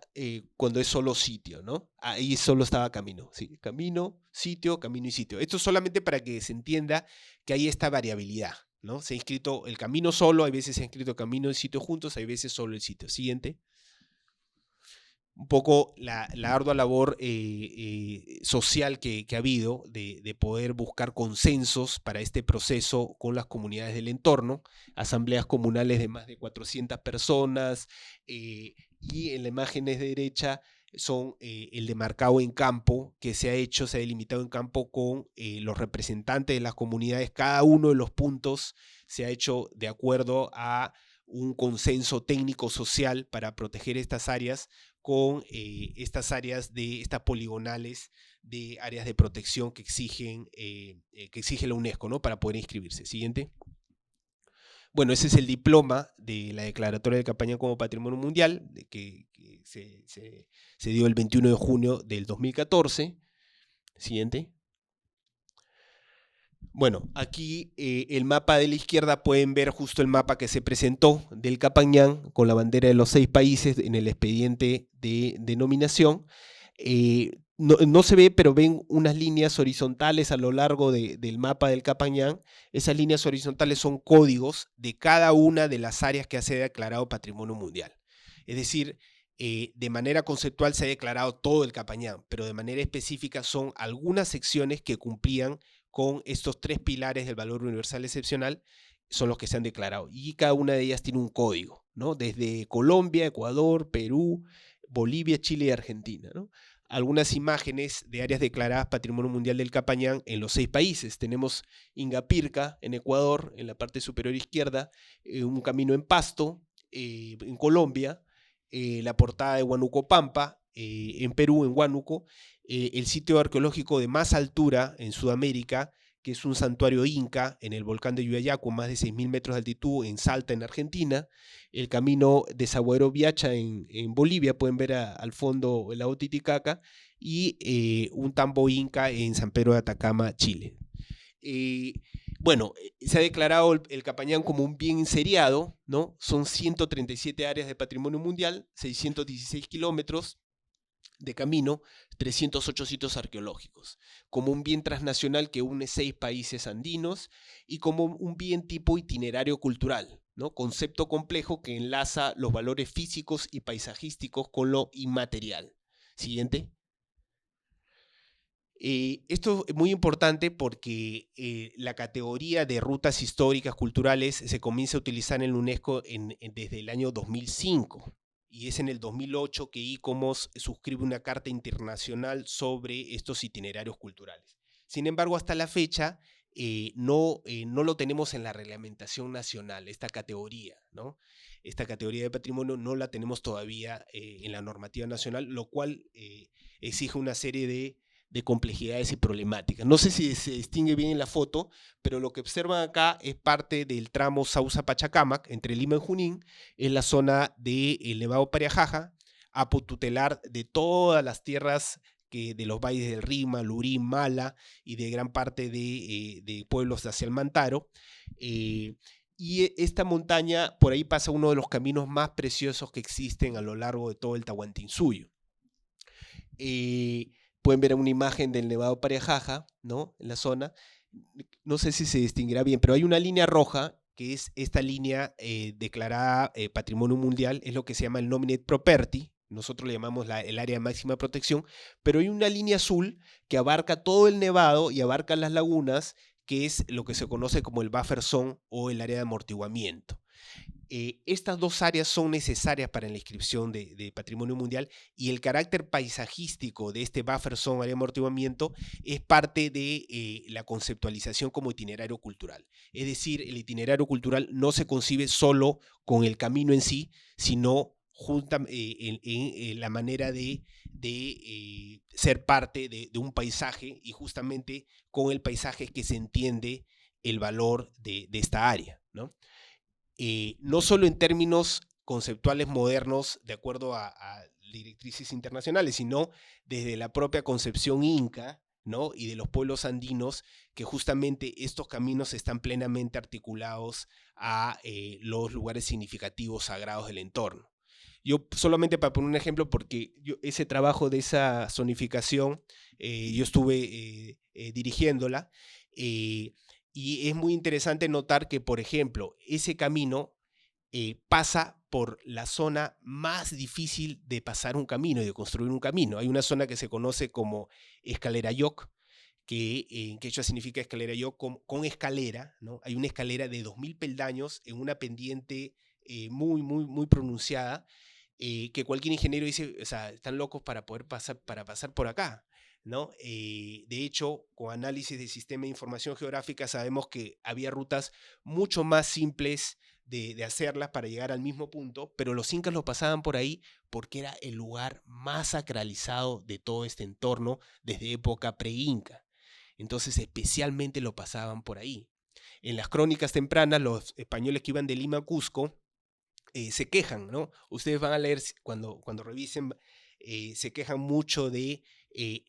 cuando es solo sitio, ¿no? Ahí solo estaba camino, ¿sí? Camino, sitio, camino y sitio. Esto es solamente para que se entienda que hay esta variabilidad, ¿no? Se ha inscrito el camino solo, hay veces se ha inscrito camino y sitio juntos, hay veces solo el sitio. Siguiente. Un poco la ardua labor social que ha habido de poder buscar consensos para este proceso con las comunidades del entorno, asambleas comunales de más de 400 personas, y en la imagen de derecha son el demarcado en campo que se ha delimitado en campo con los representantes de las comunidades. Cada uno de los puntos se ha hecho de acuerdo a un consenso técnico social para proteger estas áreas con estas poligonales de áreas de protección que exige la UNESCO, ¿no? Para poder inscribirse. Siguiente. Bueno, ese es el diploma de la Declaratoria de Capañán como Patrimonio Mundial, que se dio el 21 de junio del 2014. Siguiente. Bueno, aquí el mapa de la izquierda pueden ver justo el mapa que se presentó del Capañán con la bandera de los 6 países en el expediente de denominación. No se ve, pero ven unas líneas horizontales a lo largo del mapa del Capañán. Esas líneas horizontales son códigos de cada una de las áreas que se ha declarado Patrimonio Mundial. Es decir, de manera conceptual se ha declarado todo el Capañán, pero de manera específica son algunas secciones que cumplían con estos 3 pilares del valor universal excepcional, son los que se han declarado. Y cada una de ellas tiene un código, ¿no? Desde Colombia, Ecuador, Perú, Bolivia, Chile y Argentina, ¿no? Algunas imágenes de áreas declaradas Patrimonio Mundial del Capañán en los 6 países. Tenemos Ingapirca en Ecuador, en la parte superior izquierda, un camino en Pasto, en Colombia, la portada de Huánuco Pampa, en Perú, en Huánuco, el sitio arqueológico de más altura en Sudamérica, que es un santuario inca en el volcán de Yuyayacu, más de 6.000 metros de altitud, en Salta, en Argentina, el camino de Saguaro Viacha en Bolivia, pueden ver al fondo el lago Titicaca, y un tambo inca en San Pedro de Atacama, Chile. Bueno, se ha declarado el Capañán como un bien seriado, ¿no? Son 137 áreas de patrimonio mundial, 616 kilómetros de camino, 308 sitios arqueológicos, como un bien transnacional que une 6 países andinos y como un bien tipo itinerario cultural, ¿no? Concepto complejo que enlaza los valores físicos y paisajísticos con lo inmaterial. Siguiente. Esto es muy importante porque la categoría de rutas históricas culturales se comienza a utilizar en la UNESCO desde el año 2005. Y es en el 2008 que ICOMOS suscribe una carta internacional sobre estos itinerarios culturales. Sin embargo, hasta la fecha no lo tenemos en la reglamentación nacional, esta categoría, ¿no? Esta categoría de patrimonio no la tenemos todavía en la normativa nacional, lo cual exige una serie de complejidades y problemáticas. No sé si se distingue bien en la foto, pero lo que observan acá es parte del tramo Sausa-Pachacámac, entre Lima y Junín, en la zona del Nevado Pariajaja, apotutelar de todas las tierras de los valles del Rima, Lurín, Mala y de gran parte de pueblos hacia el Mantaro. Y esta montaña, por ahí pasa uno de los caminos más preciosos que existen a lo largo de todo el Tahuantinsuyo. Pueden ver una imagen del Nevado Pariajaja, ¿no? En la zona. No sé si se distinguirá bien, pero hay una línea roja, que es esta línea declarada Patrimonio Mundial, es lo que se llama el Nominate Property. Nosotros le llamamos el área de máxima protección, pero hay una línea azul que abarca todo el nevado y abarca las lagunas, que es lo que se conoce como el buffer zone o el área de amortiguamiento. Estas dos áreas son necesarias para la inscripción de Patrimonio Mundial, y el carácter paisajístico de este buffer zone, área de amortiguamiento, es parte de la conceptualización como itinerario cultural. Es decir, el itinerario cultural no se concibe solo con el camino en sí, sino en la manera de ser parte de un paisaje, y justamente con el paisaje que se entiende el valor de esta área, ¿no? No solo en términos conceptuales modernos de acuerdo a directrices internacionales, sino desde la propia concepción inca, ¿no? Y de los pueblos andinos, que justamente estos caminos están plenamente articulados a los lugares significativos sagrados del entorno. Yo solamente para poner un ejemplo, porque ese trabajo de esa zonificación, yo estuve dirigiéndola, y es muy interesante notar que, por ejemplo, ese camino pasa por la zona más difícil de pasar un camino y de construir un camino. Hay una zona que se conoce como Escalerayoc, que en quechua significa escalerayoc con escalera, ¿no? Hay una escalera de 2000 peldaños en una pendiente muy pronunciada, que cualquier ingeniero dice, o sea, están locos para pasar por acá, ¿no? De hecho, con análisis de sistema de información geográfica sabemos que había rutas mucho más simples de hacerlas para llegar al mismo punto, pero los incas lo pasaban por ahí porque era el lugar más sacralizado de todo este entorno desde época pre-inca. Entonces especialmente lo pasaban por ahí. En las crónicas tempranas, los españoles que iban de Lima a Cusco se quejan, ¿no? Ustedes van a leer cuando revisen, se quejan mucho de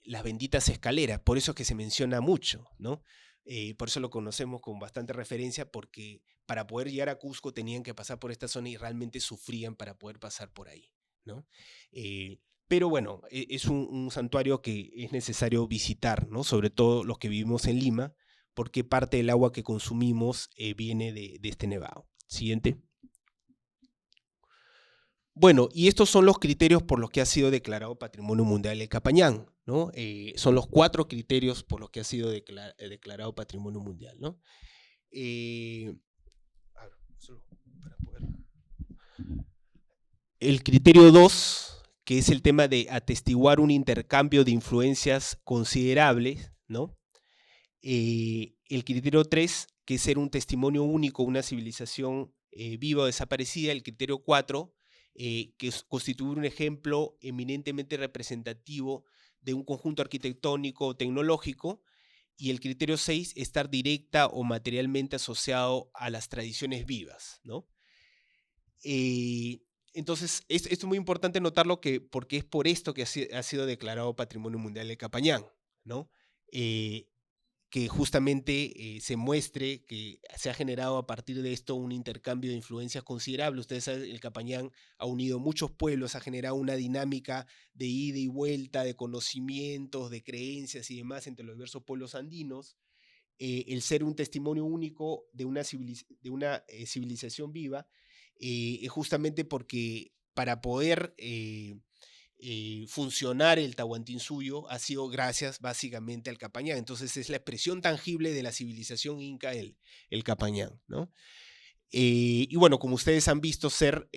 las benditas escaleras, por eso es que se menciona mucho, ¿no? Por eso lo conocemos con bastante referencia, porque para poder llegar a Cusco tenían que pasar por esta zona y realmente sufrían para poder pasar por ahí, ¿no? Pero bueno, es un santuario que es necesario visitar, ¿no? Sobre todo los que vivimos en Lima, porque parte del agua que consumimos viene de este nevado. Siguiente. Bueno, y estos son los criterios por los que ha sido declarado Patrimonio Mundial el Capañán, ¿no? Son los 4 criterios por los que ha sido declarado Patrimonio Mundial, ¿no? Solo para poder. El criterio 2, que es el tema de atestiguar un intercambio de influencias considerables, ¿no? El criterio 3, que es ser un testimonio único, una civilización viva o desaparecida. El criterio 4, que es constituir un ejemplo eminentemente representativo de un conjunto arquitectónico o tecnológico. Y el criterio 6, estar directa o materialmente asociado a las tradiciones vivas, ¿no? Entonces, esto es muy importante notarlo, porque es por esto que ha sido declarado Patrimonio Mundial el Capañán, ¿no? Que justamente se muestre que se ha generado a partir de esto un intercambio de influencias considerable. Ustedes saben, el Capañán ha unido muchos pueblos, ha generado una dinámica de ida y vuelta, de conocimientos, de creencias y demás entre los diversos pueblos andinos. El ser un testimonio único de una civilización viva, es justamente porque para poder funcionar el Tahuantinsuyo ha sido gracias básicamente al Capañán. Entonces es la expresión tangible de la civilización inca el Capañán, ¿no? Y bueno, como ustedes han visto ser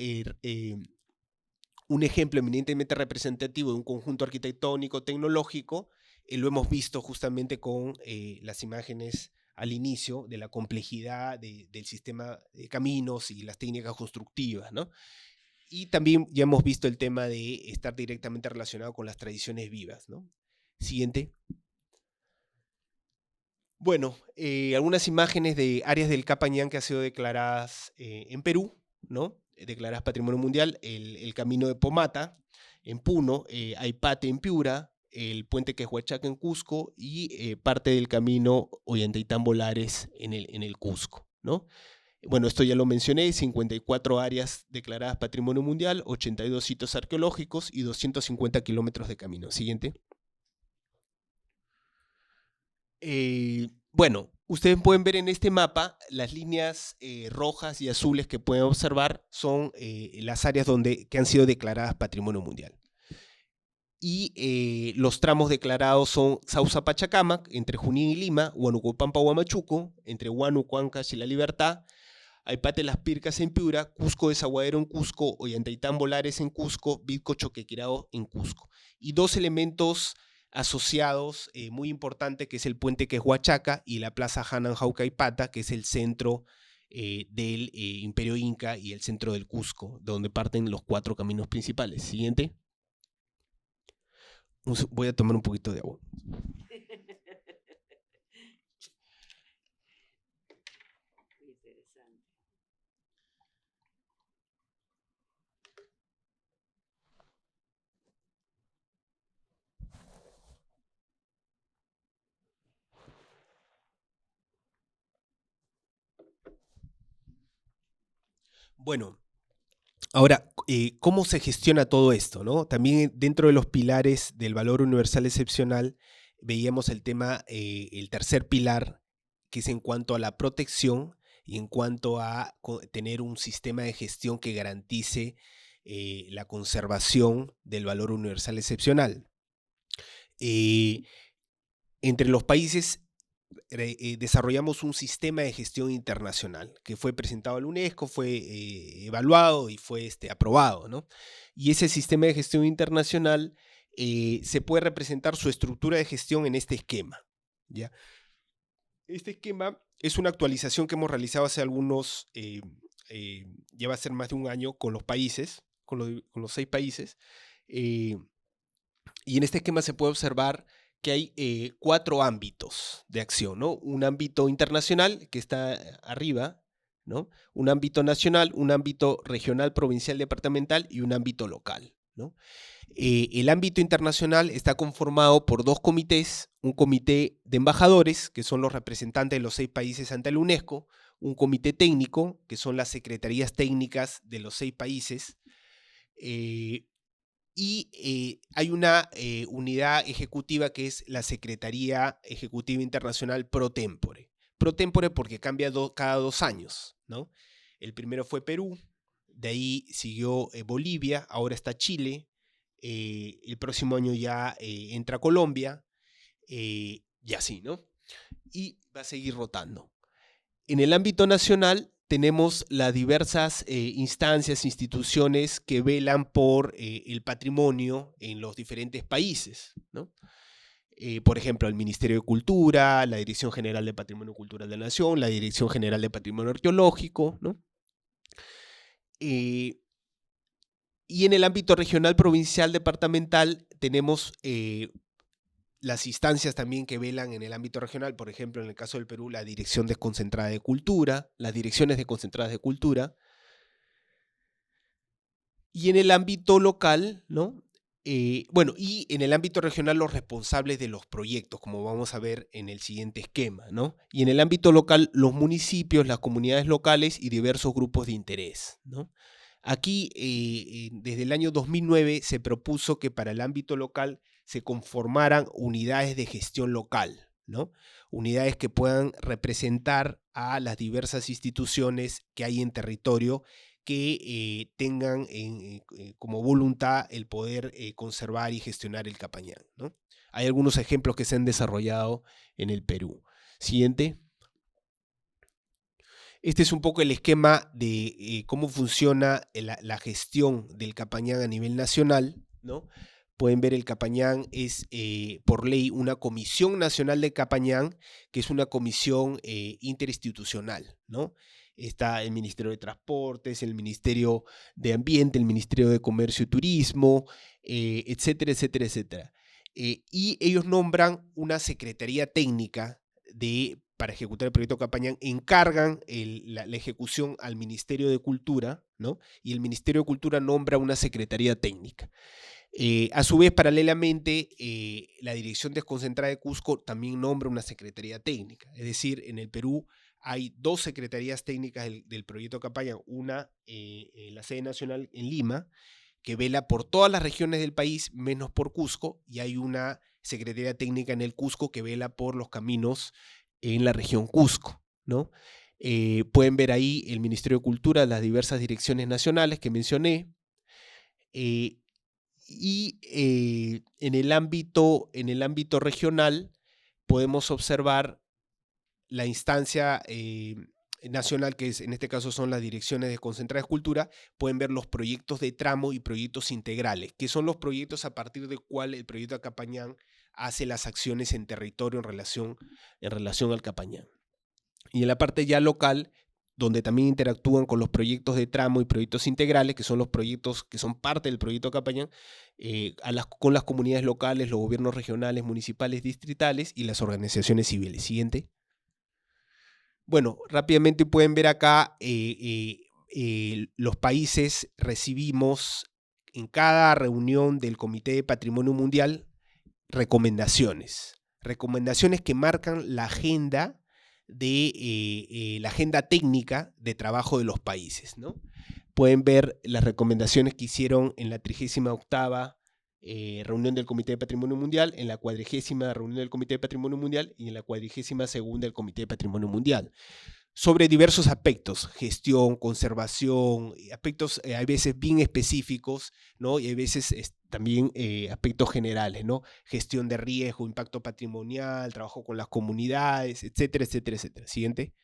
un ejemplo eminentemente representativo de un conjunto arquitectónico tecnológico, lo hemos visto justamente con las imágenes al inicio de la complejidad del sistema de caminos y las técnicas constructivas, ¿no? Y también ya hemos visto el tema de estar directamente relacionado con las tradiciones vivas, ¿no? Siguiente. Bueno, algunas imágenes de áreas del Capañán que han sido declaradas en Perú, ¿no? Declaradas Patrimonio Mundial: el Camino de Pomata en Puno, Aipate en Piura, el puente Quehuachaca en Cusco y parte del camino Ollantaytambo-Lares en el Cusco, ¿no? Bueno, esto ya lo mencioné, 54 áreas declaradas Patrimonio Mundial, 82 sitios arqueológicos y 250 kilómetros de camino. Siguiente. Bueno, ustedes pueden ver en este mapa las líneas rojas y azules que pueden observar son las áreas que han sido declaradas Patrimonio Mundial. Y los tramos declarados son Sausa Pachacamac, entre Junín y Lima, Huanucopampa, Huamachuco, entre Huánuco, Ancash y La Libertad, Aipate Las Pircas en Piura, Cusco Desaguadero en Cusco, Ollantaytambo Lares en Cusco, Vitco Choquequirao en Cusco. Y dos elementos asociados muy importantes, que es el puente Quehuachaca y la plaza Hanan Jaucaipata, que es el centro del Imperio Inca y el centro del Cusco, de donde parten los 4 caminos principales. Siguiente. Voy a tomar un poquito de agua. Bueno, ahora, ¿cómo se gestiona todo esto, no? También dentro de los pilares del valor universal excepcional veíamos el tema, el tercer pilar, que es en cuanto a la protección y en cuanto a tener un sistema de gestión que garantice la conservación del valor universal excepcional. Entre los países desarrollamos un sistema de gestión internacional que fue presentado a la UNESCO, fue evaluado y fue aprobado, ¿no? Y ese sistema de gestión internacional se puede representar su estructura de gestión en este esquema, ¿ya? Este esquema es una actualización que hemos realizado hace algunos, ya va a ser más de un año con los países, con los 6 países, y en este esquema se puede observar que hay 4 ámbitos de acción, ¿no? Un ámbito internacional, que está arriba, ¿no? Un ámbito nacional, un ámbito regional, provincial, departamental y un ámbito local, ¿no? El ámbito internacional está conformado por 2 comités, un comité de embajadores, que son los representantes de los 6 países ante la UNESCO, un comité técnico, que son las secretarías técnicas de los 6 países, y hay una unidad ejecutiva que es la Secretaría Ejecutiva Internacional pro tempore. Pro tempore porque cambia cada 2 años, ¿no? El primero fue Perú, de ahí siguió Bolivia, ahora está Chile, el próximo año ya entra Colombia, y así, ¿no? Y va a seguir rotando. En el ámbito nacional tenemos las diversas instancias, instituciones que velan por el patrimonio en los diferentes países, ¿no? Por ejemplo, el Ministerio de Cultura, la Dirección General de Patrimonio Cultural de la Nación, la Dirección General de Patrimonio Arqueológico, ¿no? Y en el ámbito regional, provincial, departamental, tenemos las instancias también que velan en el ámbito regional, por ejemplo, en el caso del Perú, la Dirección Desconcentrada de Cultura, las Direcciones Desconcentradas de Cultura. Y en el ámbito local, ¿no? Bueno, y en el ámbito regional los responsables de los proyectos, como vamos a ver en el siguiente esquema, ¿no? Y en el ámbito local, los municipios, las comunidades locales y diversos grupos de interés, ¿no? Aquí, desde el año 2009, se propuso que para el ámbito local se conformaran unidades de gestión local, ¿no? Unidades que puedan representar a las diversas instituciones que hay en territorio que tengan como voluntad el poder conservar y gestionar el Capañán, ¿no? Hay algunos ejemplos que se han desarrollado en el Perú. Siguiente. Este es un poco el esquema de cómo funciona la gestión del Capañán a nivel nacional, ¿no? Pueden ver el Capañán es por ley una Comisión Nacional de Capañán, que es una comisión interinstitucional, ¿no? Está el Ministerio de Transportes, el Ministerio de Ambiente, el Ministerio de Comercio y Turismo, etcétera, etcétera, etcétera. Y ellos nombran una secretaría técnica para ejecutar el proyecto Capañán, encargan la ejecución al Ministerio de Cultura, ¿no? Y el Ministerio de Cultura nombra una secretaría técnica. A su vez, paralelamente, la Dirección Desconcentrada de Cusco también nombra una Secretaría Técnica. Es decir, en el Perú hay 2 secretarías técnicas del proyecto Capayán, una en la sede nacional en Lima, que vela por todas las regiones del país, menos por Cusco, y hay una Secretaría Técnica en el Cusco que vela por los caminos en la región Cusco, ¿no? Pueden ver ahí el Ministerio de Cultura, las diversas direcciones nacionales que mencioné, en el ámbito regional podemos observar la instancia nacional, que en este caso son las direcciones desconcentradas de cultura. Pueden ver los proyectos de tramo y proyectos integrales, que son los proyectos a partir del cual el proyecto Acapañán hace las acciones en territorio en relación al Capañán. Y en la parte ya local, donde también interactúan con los proyectos de tramo y proyectos integrales, que son los proyectos que son parte del proyecto Capañán, con las comunidades locales, los gobiernos regionales, municipales, distritales y las organizaciones civiles. Siguiente. Bueno, rápidamente pueden ver acá los países recibimos en cada reunión del Comité de Patrimonio Mundial recomendaciones que marcan la agenda la agenda técnica de trabajo de los países, ¿no? Pueden ver las recomendaciones que hicieron en la 38ª reunión del Comité de Patrimonio Mundial, en la 40ª reunión del Comité de Patrimonio Mundial y en la 42ª del Comité de Patrimonio Mundial, sobre diversos aspectos: gestión, conservación, aspectos hay veces bien específicos, ¿no? Y hay veces también aspectos generales, ¿no? Gestión de riesgo, impacto patrimonial, trabajo con las comunidades, etcétera, etcétera, etcétera. Siguiente.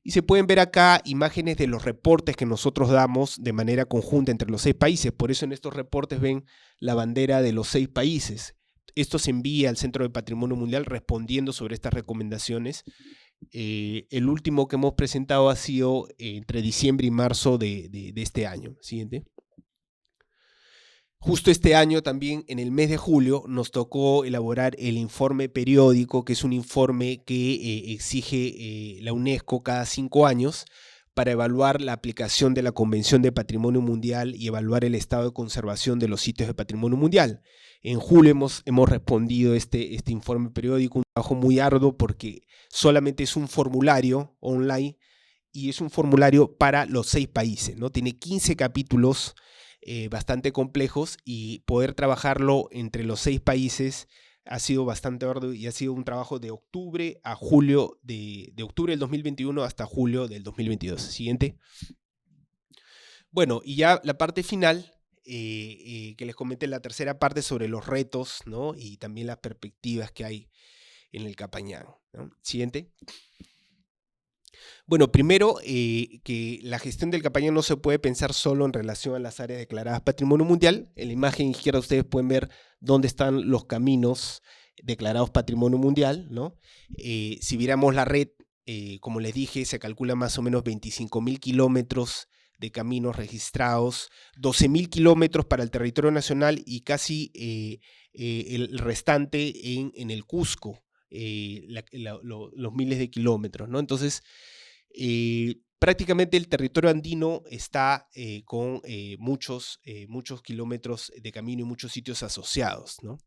Y se pueden ver acá imágenes de los reportes que nosotros damos de manera conjunta entre los 6 países. Por eso en estos reportes ven la bandera de los 6 países. Esto se envía al Centro de Patrimonio Mundial respondiendo sobre estas recomendaciones. El último que hemos presentado ha sido entre diciembre y marzo de este año. Siguiente. Justo este año también, en el mes de julio, nos tocó elaborar el informe periódico, que es un informe que exige la UNESCO cada 5 años para evaluar la aplicación de la Convención de Patrimonio Mundial y evaluar el estado de conservación de los sitios de patrimonio mundial. En julio hemos respondido este informe periódico, un trabajo muy arduo porque solamente es un formulario online y es un formulario para los 6 países, ¿no? Tiene 15 capítulos bastante complejos, y poder trabajarlo entre los 6 países ha sido bastante arduo y ha sido un trabajo de octubre a julio, de octubre del 2021 hasta julio del 2022. Siguiente. Bueno, y ya la parte final, que les comenté, la tercera parte sobre los retos, ¿no? Y también las perspectivas que hay en el Capañán, ¿no? Siguiente. Bueno, primero, que la gestión del Capañán no se puede pensar solo en relación a las áreas declaradas Patrimonio Mundial. En la imagen izquierda ustedes pueden ver dónde están los caminos declarados Patrimonio Mundial, ¿no? Si viéramos la red, como les dije, se calcula más o menos 25.000 kilómetros de caminos registrados, 12.000 kilómetros para el territorio nacional y casi el restante en el Cusco, los miles de kilómetros, ¿no? Entonces, prácticamente el territorio andino está con muchos kilómetros de camino y muchos sitios asociados, ¿no?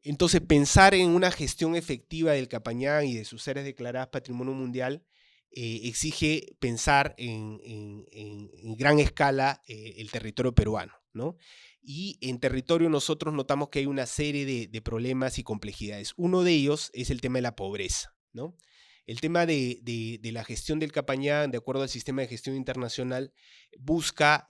Entonces, pensar en una gestión efectiva del Capañán y de sus áreas declaradas Patrimonio Mundial exige pensar en gran escala el territorio peruano, ¿no? Y en territorio nosotros notamos que hay una serie de problemas y complejidades. Uno de ellos es el tema de la pobreza, ¿no? El tema de la gestión del Capañán, de acuerdo al sistema de gestión internacional, busca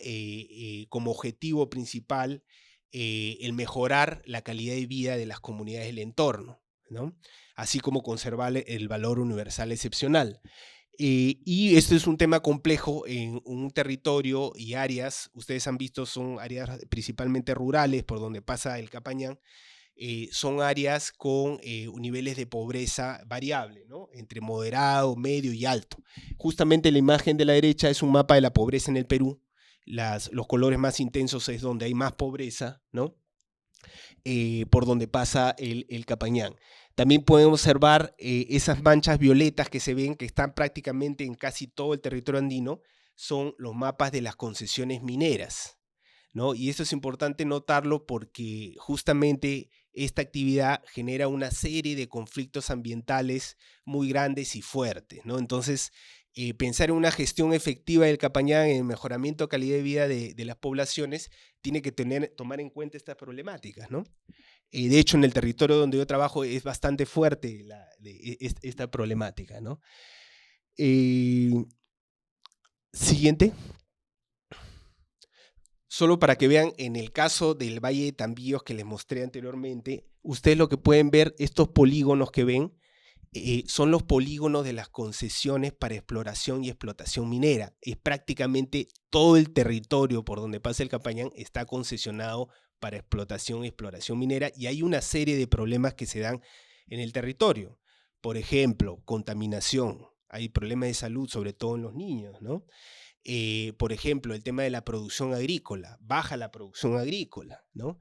como objetivo principal el mejorar la calidad de vida de las comunidades del entorno, ¿no? Así como conservar el valor universal excepcional. Y esto es un tema complejo en un territorio y áreas, ustedes han visto, son áreas principalmente rurales por donde pasa el Capañán. Son áreas con niveles de pobreza variable, ¿no? Entre moderado, medio y alto. Justamente la imagen de la derecha es un mapa de la pobreza en el Perú. Los colores más intensos es donde hay más pobreza, ¿no? Por donde pasa el Capañán. También pueden observar esas manchas violetas que se ven, que están prácticamente en casi todo el territorio andino, son los mapas de las concesiones mineras, ¿no? Y esto es importante notarlo porque justamente esta actividad genera una serie de conflictos ambientales muy grandes y fuertes, ¿no? Entonces, pensar en una gestión efectiva del Capañán, en el mejoramiento de calidad de vida de las poblaciones, tiene que tomar en cuenta estas problemáticas, ¿no? De hecho, en el territorio donde yo trabajo es bastante fuerte esta problemática, ¿no? Siguiente. Solo para que vean, en el caso del Valle de Tambillos que les mostré anteriormente, ustedes lo que pueden ver, estos polígonos que ven, son los polígonos de las concesiones para exploración y explotación minera. Es prácticamente todo el territorio por donde pasa el Capañán está concesionado para explotación y exploración minera, y hay una serie de problemas que se dan en el territorio. Por ejemplo, contaminación. Hay problemas de salud, sobre todo en los niños, ¿no? Por ejemplo, el tema de la producción agrícola, baja la producción agrícola, ¿no?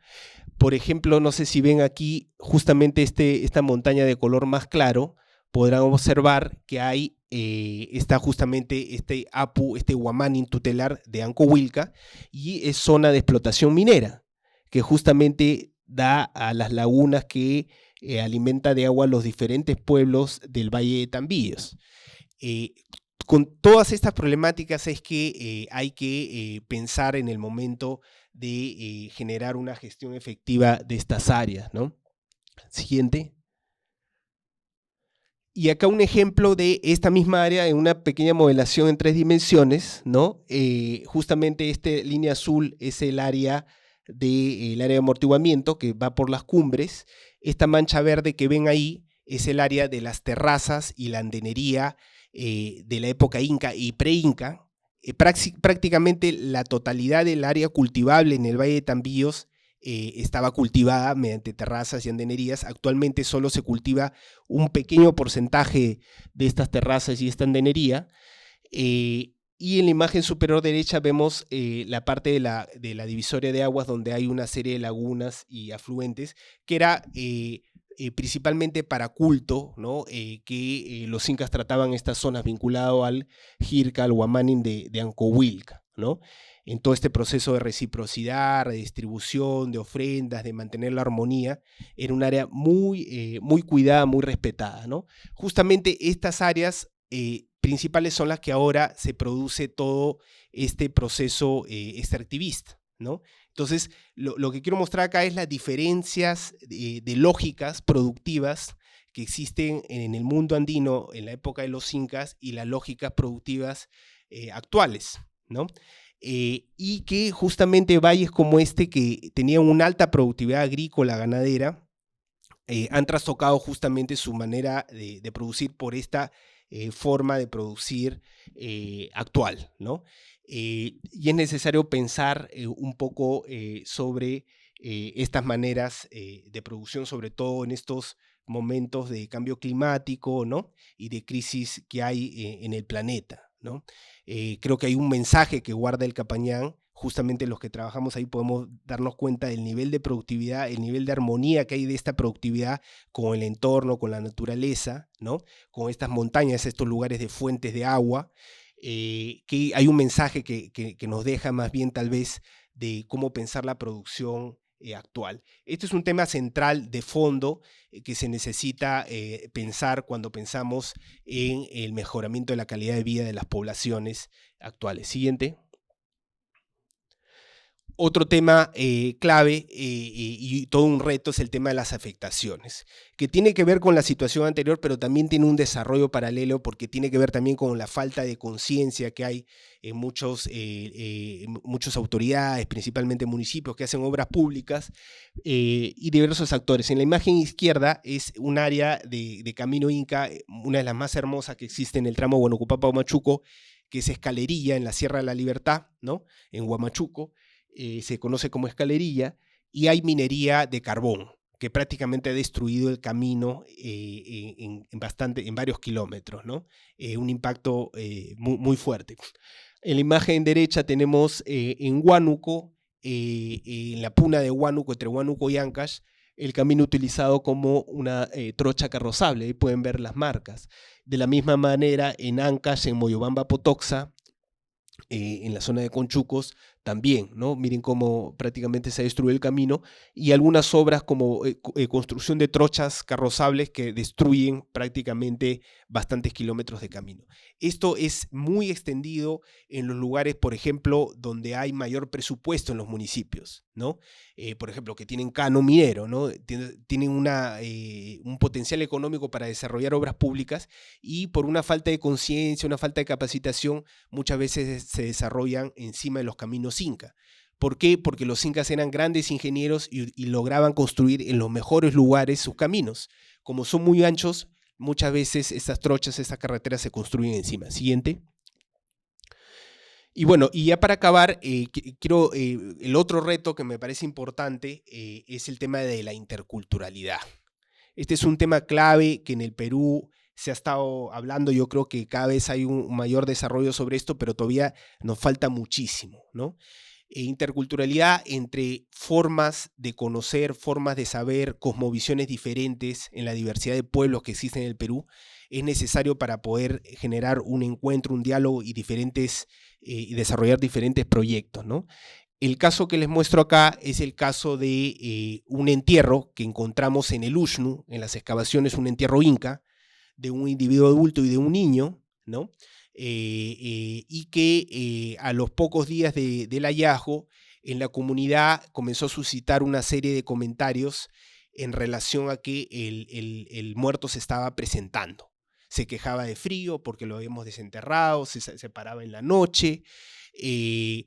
Por ejemplo, no sé si ven aquí justamente esta montaña de color más claro, podrán observar que está justamente este APU, este Huamanin tutelar de Ancohuilca, y es zona de explotación minera, que justamente da a las lagunas que alimenta de agua los diferentes pueblos del Valle de Tambillos. Con todas estas problemáticas es que hay que pensar en el momento de generar una gestión efectiva de estas áreas, ¿no? Siguiente. Y acá un ejemplo de esta misma área en una pequeña modelación en 3 dimensiones, ¿no? Justamente esta línea azul es el área de amortiguamiento que va por las cumbres. Esta mancha verde que ven ahí es el área de las terrazas y la andenería de la época inca y pre-inca. Prácticamente la totalidad del área cultivable en el Valle de Tambillos estaba cultivada mediante terrazas y andenerías. Actualmente solo se cultiva un pequeño porcentaje de estas terrazas y esta andenería. Y en la imagen superior derecha vemos la parte de la divisoria de aguas, donde hay una serie de lagunas y afluentes, que era principalmente para culto, ¿no? Que los incas trataban estas zonas vinculado al Jirca, al Huamanin de Ancohuilca, ¿no? En todo este proceso de reciprocidad, redistribución, de ofrendas, de mantener la armonía, era un área muy cuidada, muy respetada, ¿no? Justamente estas áreas principales son las que ahora se produce todo este proceso extractivista, ¿no? Entonces, lo que quiero mostrar acá es las diferencias de lógicas productivas que existen en el mundo andino en la época de los incas y las lógicas productivas actuales, ¿no? Y que justamente valles como este, que tenían una alta productividad agrícola, ganadera, han trastocado justamente su manera de producir por esta forma de producir actual, ¿no? Y es necesario pensar un poco sobre estas maneras de producción, sobre todo en estos momentos de cambio climático, ¿no? Y de crisis que hay en el planeta, ¿no? Creo que hay un mensaje que guarda el Capañán. Justamente los que trabajamos ahí podemos darnos cuenta del nivel de productividad, el nivel de armonía que hay de esta productividad con el entorno, con la naturaleza, ¿no? Con estas montañas, estos lugares de fuentes de agua, que hay un mensaje que nos deja más bien tal vez de cómo pensar la producción actual. Este es un tema central de fondo que se necesita pensar cuando pensamos en el mejoramiento de la calidad de vida de las poblaciones actuales. Siguiente. Otro tema clave y todo un reto es el tema de las afectaciones, que tiene que ver con la situación anterior, pero también tiene un desarrollo paralelo porque tiene que ver también con la falta de conciencia que hay en muchas autoridades, principalmente municipios que hacen obras públicas y diversos actores. En la imagen izquierda es un área de Camino Inca, una de las más hermosas que existe en el tramo Huanucupapa-Huamachuco, que es Escalerilla en la Sierra de la Libertad, ¿no? En Huamachuco. Se conoce como Escalerilla, y hay minería de carbón, que prácticamente ha destruido el camino en varios kilómetros, ¿no? Un impacto muy fuerte. En la imagen derecha tenemos en Huánuco, en la puna de Huánuco, entre Huánuco y Ancash, el camino utilizado como una trocha carrozable. Ahí pueden ver las marcas. De la misma manera, en Ancash, en Moyobamba, Potoxa, en la zona de Conchucos, también, ¿no? Miren cómo prácticamente se destruye el camino, y algunas obras como construcción de trochas carrozables que destruyen prácticamente bastantes kilómetros de camino. Esto es muy extendido en los lugares, por ejemplo, donde hay mayor presupuesto en los municipios, ¿no? Por ejemplo, que tienen cano minero, ¿no? Tienen un potencial económico para desarrollar obras públicas, y por una falta de conciencia, una falta de capacitación, muchas veces se desarrollan encima de los caminos inca. ¿Por qué? Porque los incas eran grandes ingenieros y lograban construir en los mejores lugares sus caminos. Como son muy anchos, muchas veces estas trochas, estas carreteras se construyen encima. Siguiente. Y bueno, y ya para acabar, quiero, el otro reto que me parece importante es el tema de la interculturalidad. Este es un tema clave que en el Perú se ha estado hablando. Yo creo que cada vez hay un mayor desarrollo sobre esto, pero todavía nos falta muchísimo, ¿no? Interculturalidad entre formas de conocer, formas de saber, cosmovisiones diferentes en la diversidad de pueblos que existen en el Perú, es necesario para poder generar un encuentro, un diálogo y desarrollar diferentes proyectos, ¿no? El caso que les muestro acá es el caso de un entierro que encontramos en el Uxnu, en las excavaciones, un entierro inca, de un individuo adulto y de un niño, ¿no? Y que a los pocos días del hallazgo, en la comunidad comenzó a suscitar una serie de comentarios en relación a que el muerto se estaba presentando. Se quejaba de frío porque lo habíamos desenterrado, se paraba en la noche, que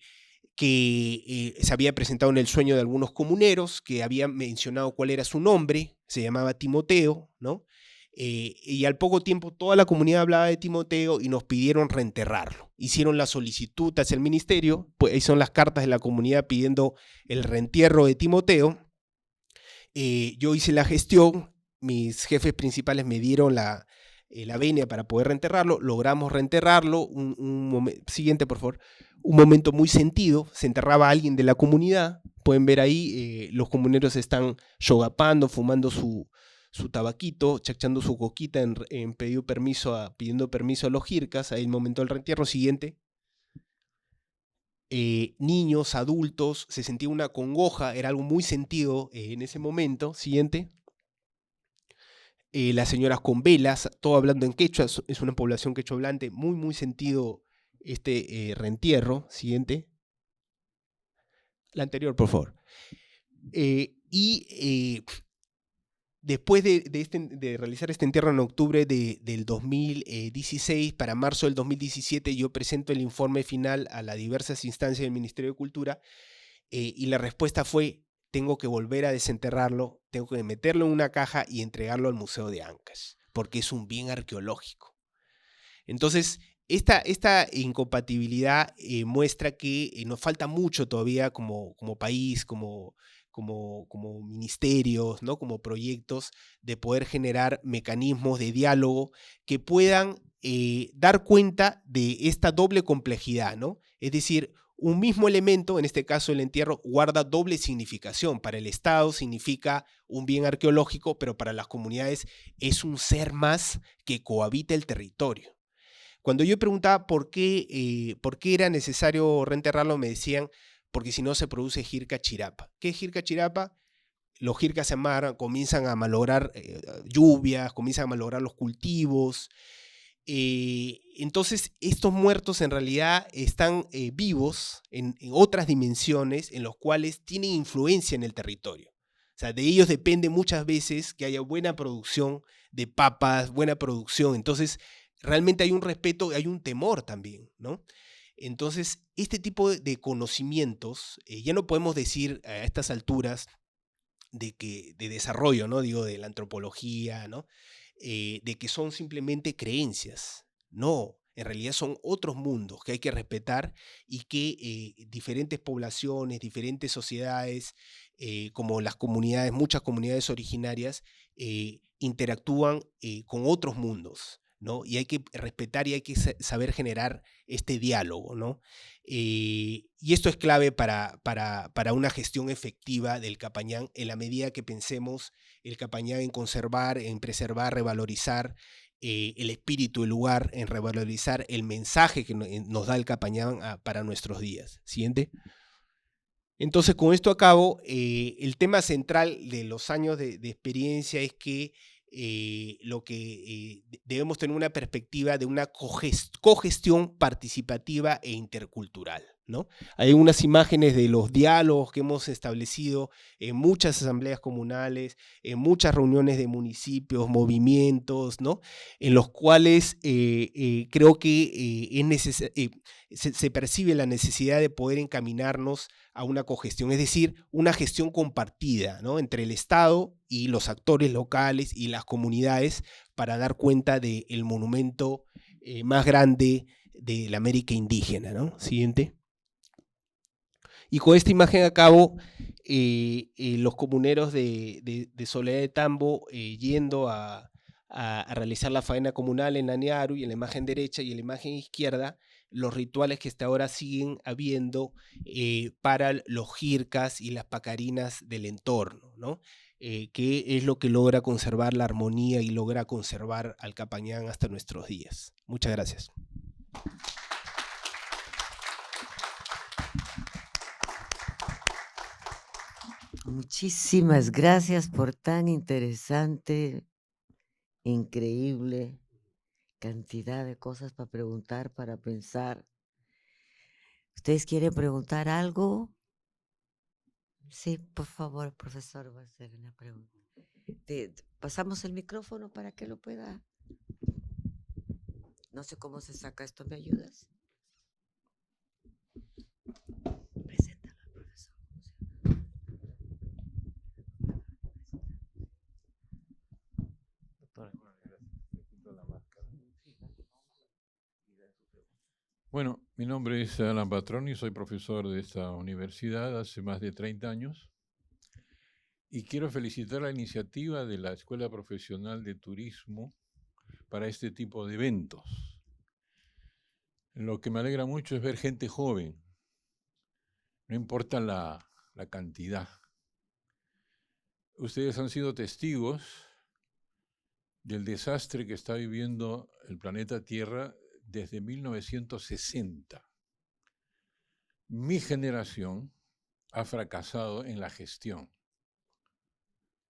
se había presentado en el sueño de algunos comuneros, que habían mencionado cuál era su nombre, se llamaba Timoteo, ¿no? Y al poco tiempo toda la comunidad hablaba de Timoteo y nos pidieron reenterrarlo. Hicieron la solicitud hacia el ministerio, pues ahí son las cartas de la comunidad pidiendo el reentierro de Timoteo. Yo hice la gestión, mis jefes principales me dieron la venia para poder reenterrarlo, logramos reenterrarlo. Siguiente, por favor. Un momento muy sentido, se enterraba a alguien de la comunidad, pueden ver ahí, los comuneros están yogapando, fumando su tabaquito, chachando su coquita pidiendo permiso a los jircas, ahí el momento del reentierro. Siguiente. Niños, adultos, se sentía una congoja, era algo muy sentido en ese momento. Siguiente. Las señoras con velas, todo hablando en quechua, es una población quechua hablante, muy, muy sentido este reentierro. Siguiente. La anterior, por favor. Después de realizar este entierro en octubre del 2016, para marzo del 2017 yo presento el informe final a las diversas instancias del Ministerio de Cultura, y la respuesta fue: tengo que volver a desenterrarlo, tengo que meterlo en una caja y entregarlo al Museo de Ancash, porque es un bien arqueológico. Entonces, esta incompatibilidad muestra que nos falta mucho todavía como país, como ministerios, ¿no? Como proyectos, de poder generar mecanismos de diálogo que puedan dar cuenta de esta doble complejidad, ¿no? Es decir, un mismo elemento, en este caso el entierro, guarda doble significación. Para el Estado significa un bien arqueológico, pero para las comunidades es un ser más que cohabita el territorio. Cuando yo preguntaba por qué era necesario reenterrarlo, me decían: porque si no se produce jirca chirapa. ¿Qué es jirca chirapa? Los jircas se amarran, comienzan a malograr lluvias, comienzan a malograr los cultivos. Entonces, estos muertos en realidad están vivos en otras dimensiones en los cuales tienen influencia en el territorio. O sea, de ellos depende muchas veces que haya buena producción de papas, buena producción. Entonces, realmente hay un respeto, hay un temor también, ¿no? Entonces, este tipo de conocimientos, ya no podemos decir a estas alturas de desarrollo, ¿no? Digo, de la antropología, ¿no? De que son simplemente creencias. No, en realidad son otros mundos que hay que respetar, y que diferentes poblaciones, diferentes sociedades, como las comunidades, muchas comunidades originarias, interactúan con otros mundos, ¿no? Y hay que respetar y hay que saber generar este diálogo, ¿no? Y esto es clave para una gestión efectiva del Capañán, en la medida que pensemos el Capañán en conservar, en preservar, revalorizar el espíritu del lugar, en revalorizar el mensaje que nos da el Capañán para nuestros días. Siguiente. Entonces, con esto acabo, el tema central de los años de experiencia es que lo que debemos tener una perspectiva de una cogestión participativa e intercultural, ¿no? Hay unas imágenes de los diálogos que hemos establecido en muchas asambleas comunales, en muchas reuniones de municipios, movimientos, ¿no? En los cuales creo que se percibe la necesidad de poder encaminarnos a una cogestión, es decir, una gestión compartida, ¿no? Entre el Estado y los actores locales y las comunidades para dar cuenta del monumento más grande de la América indígena, ¿no? Siguiente. Y con esta imagen acabo, los comuneros de Soledad de Tambo yendo a realizar la faena comunal en Anearu, y en la imagen derecha y en la imagen izquierda, los rituales que hasta ahora siguen habiendo para los jircas y las pacarinas del entorno, ¿no? Que es lo que logra conservar la armonía y logra conservar al Capañán hasta nuestros días. Muchas gracias. Muchísimas gracias por tan interesante, increíble cantidad de cosas para preguntar, para pensar. ¿Ustedes quieren preguntar algo? Sí, por favor, profesor, va a hacer una pregunta. Pasamos el micrófono para que lo pueda. No sé cómo se saca esto, ¿me ayudas? Preséntalo, profesor. Bueno, mi nombre es Alan Patroni, soy profesor de esta universidad hace más de 30 años y quiero felicitar la iniciativa de la Escuela Profesional de Turismo para este tipo de eventos. Lo que me alegra mucho es ver gente joven, no importa la cantidad. Ustedes han sido testigos del desastre que está viviendo el planeta Tierra desde 1960. Mi generación ha fracasado en la gestión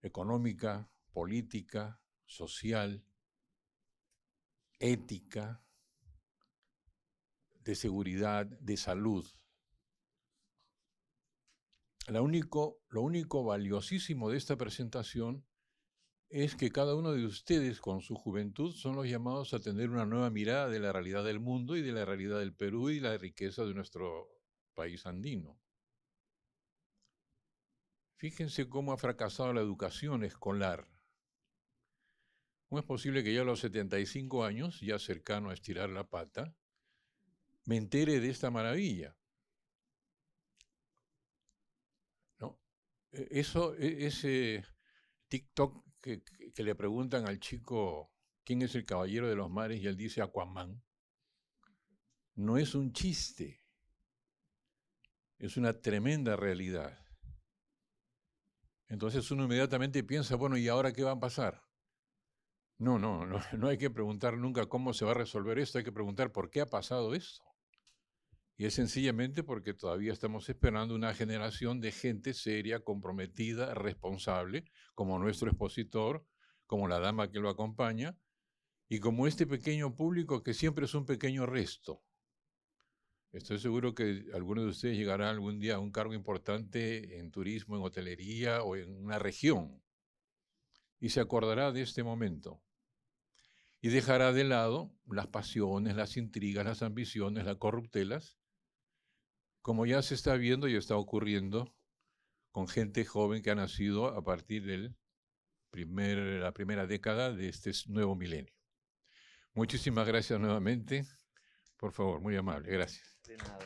económica, política, social, ética, de seguridad, de salud. Lo único valiosísimo de esta presentación es que cada uno de ustedes con su juventud son los llamados a tener una nueva mirada de la realidad del mundo y de la realidad del Perú y la riqueza de nuestro país andino. Fíjense cómo ha fracasado la educación escolar. ¿Cómo es posible que yo a los 75 años, ya cercano a estirar la pata, me entere de esta maravilla? ¿No? Ese TikTok que le preguntan al chico quién es el caballero de los mares y él dice Aquaman, no es un chiste, es una tremenda realidad. Entonces uno inmediatamente piensa, bueno, ¿y ahora qué va a pasar? No hay que preguntar nunca cómo se va a resolver esto, hay que preguntar por qué ha pasado esto. Y es sencillamente porque todavía estamos esperando una generación de gente seria, comprometida, responsable, como nuestro expositor, como la dama que lo acompaña, y como este pequeño público que siempre es un pequeño resto. Estoy seguro que alguno de ustedes llegará algún día a un cargo importante en turismo, en hotelería o en una región, y se acordará de este momento. Y dejará de lado las pasiones, las intrigas, las ambiciones, las corruptelas, como ya se está viendo y está ocurriendo con gente joven que ha nacido a partir de la primera década de este nuevo milenio. Muchísimas gracias nuevamente. Por favor, muy amable. Gracias. De nada.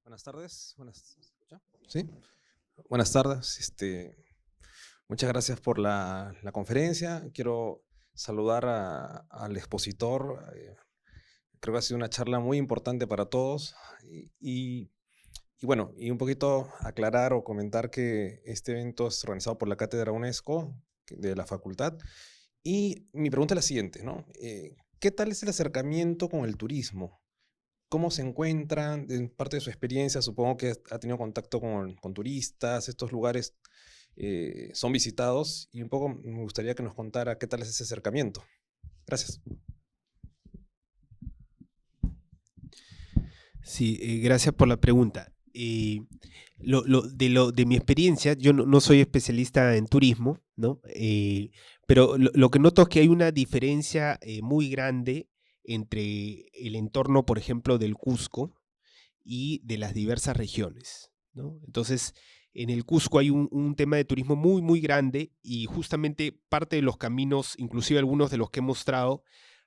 Buenas tardes. ¿Sí? Buenas tardes. Muchas gracias por la conferencia. Quiero saludar al expositor. Creo que ha sido una charla muy importante para todos. Y bueno, y un poquito aclarar o comentar que este evento es organizado por la Cátedra UNESCO de la facultad. Y mi pregunta es la siguiente, ¿no? ¿Qué tal es el acercamiento con el turismo? ¿Cómo se encuentran? En parte de su experiencia, supongo que ha tenido contacto con turistas, estos lugares son visitados, y un poco me gustaría que nos contara qué tal es ese acercamiento. Gracias. Sí, gracias por la pregunta. De mi experiencia, yo no soy especialista en turismo, ¿no? Pero lo que noto es que hay una diferencia muy grande entre el entorno, por ejemplo, del Cusco y de las diversas regiones, ¿no? Entonces, en el Cusco hay un tema de turismo muy, muy grande, y justamente parte de los caminos, inclusive algunos de los que he mostrado,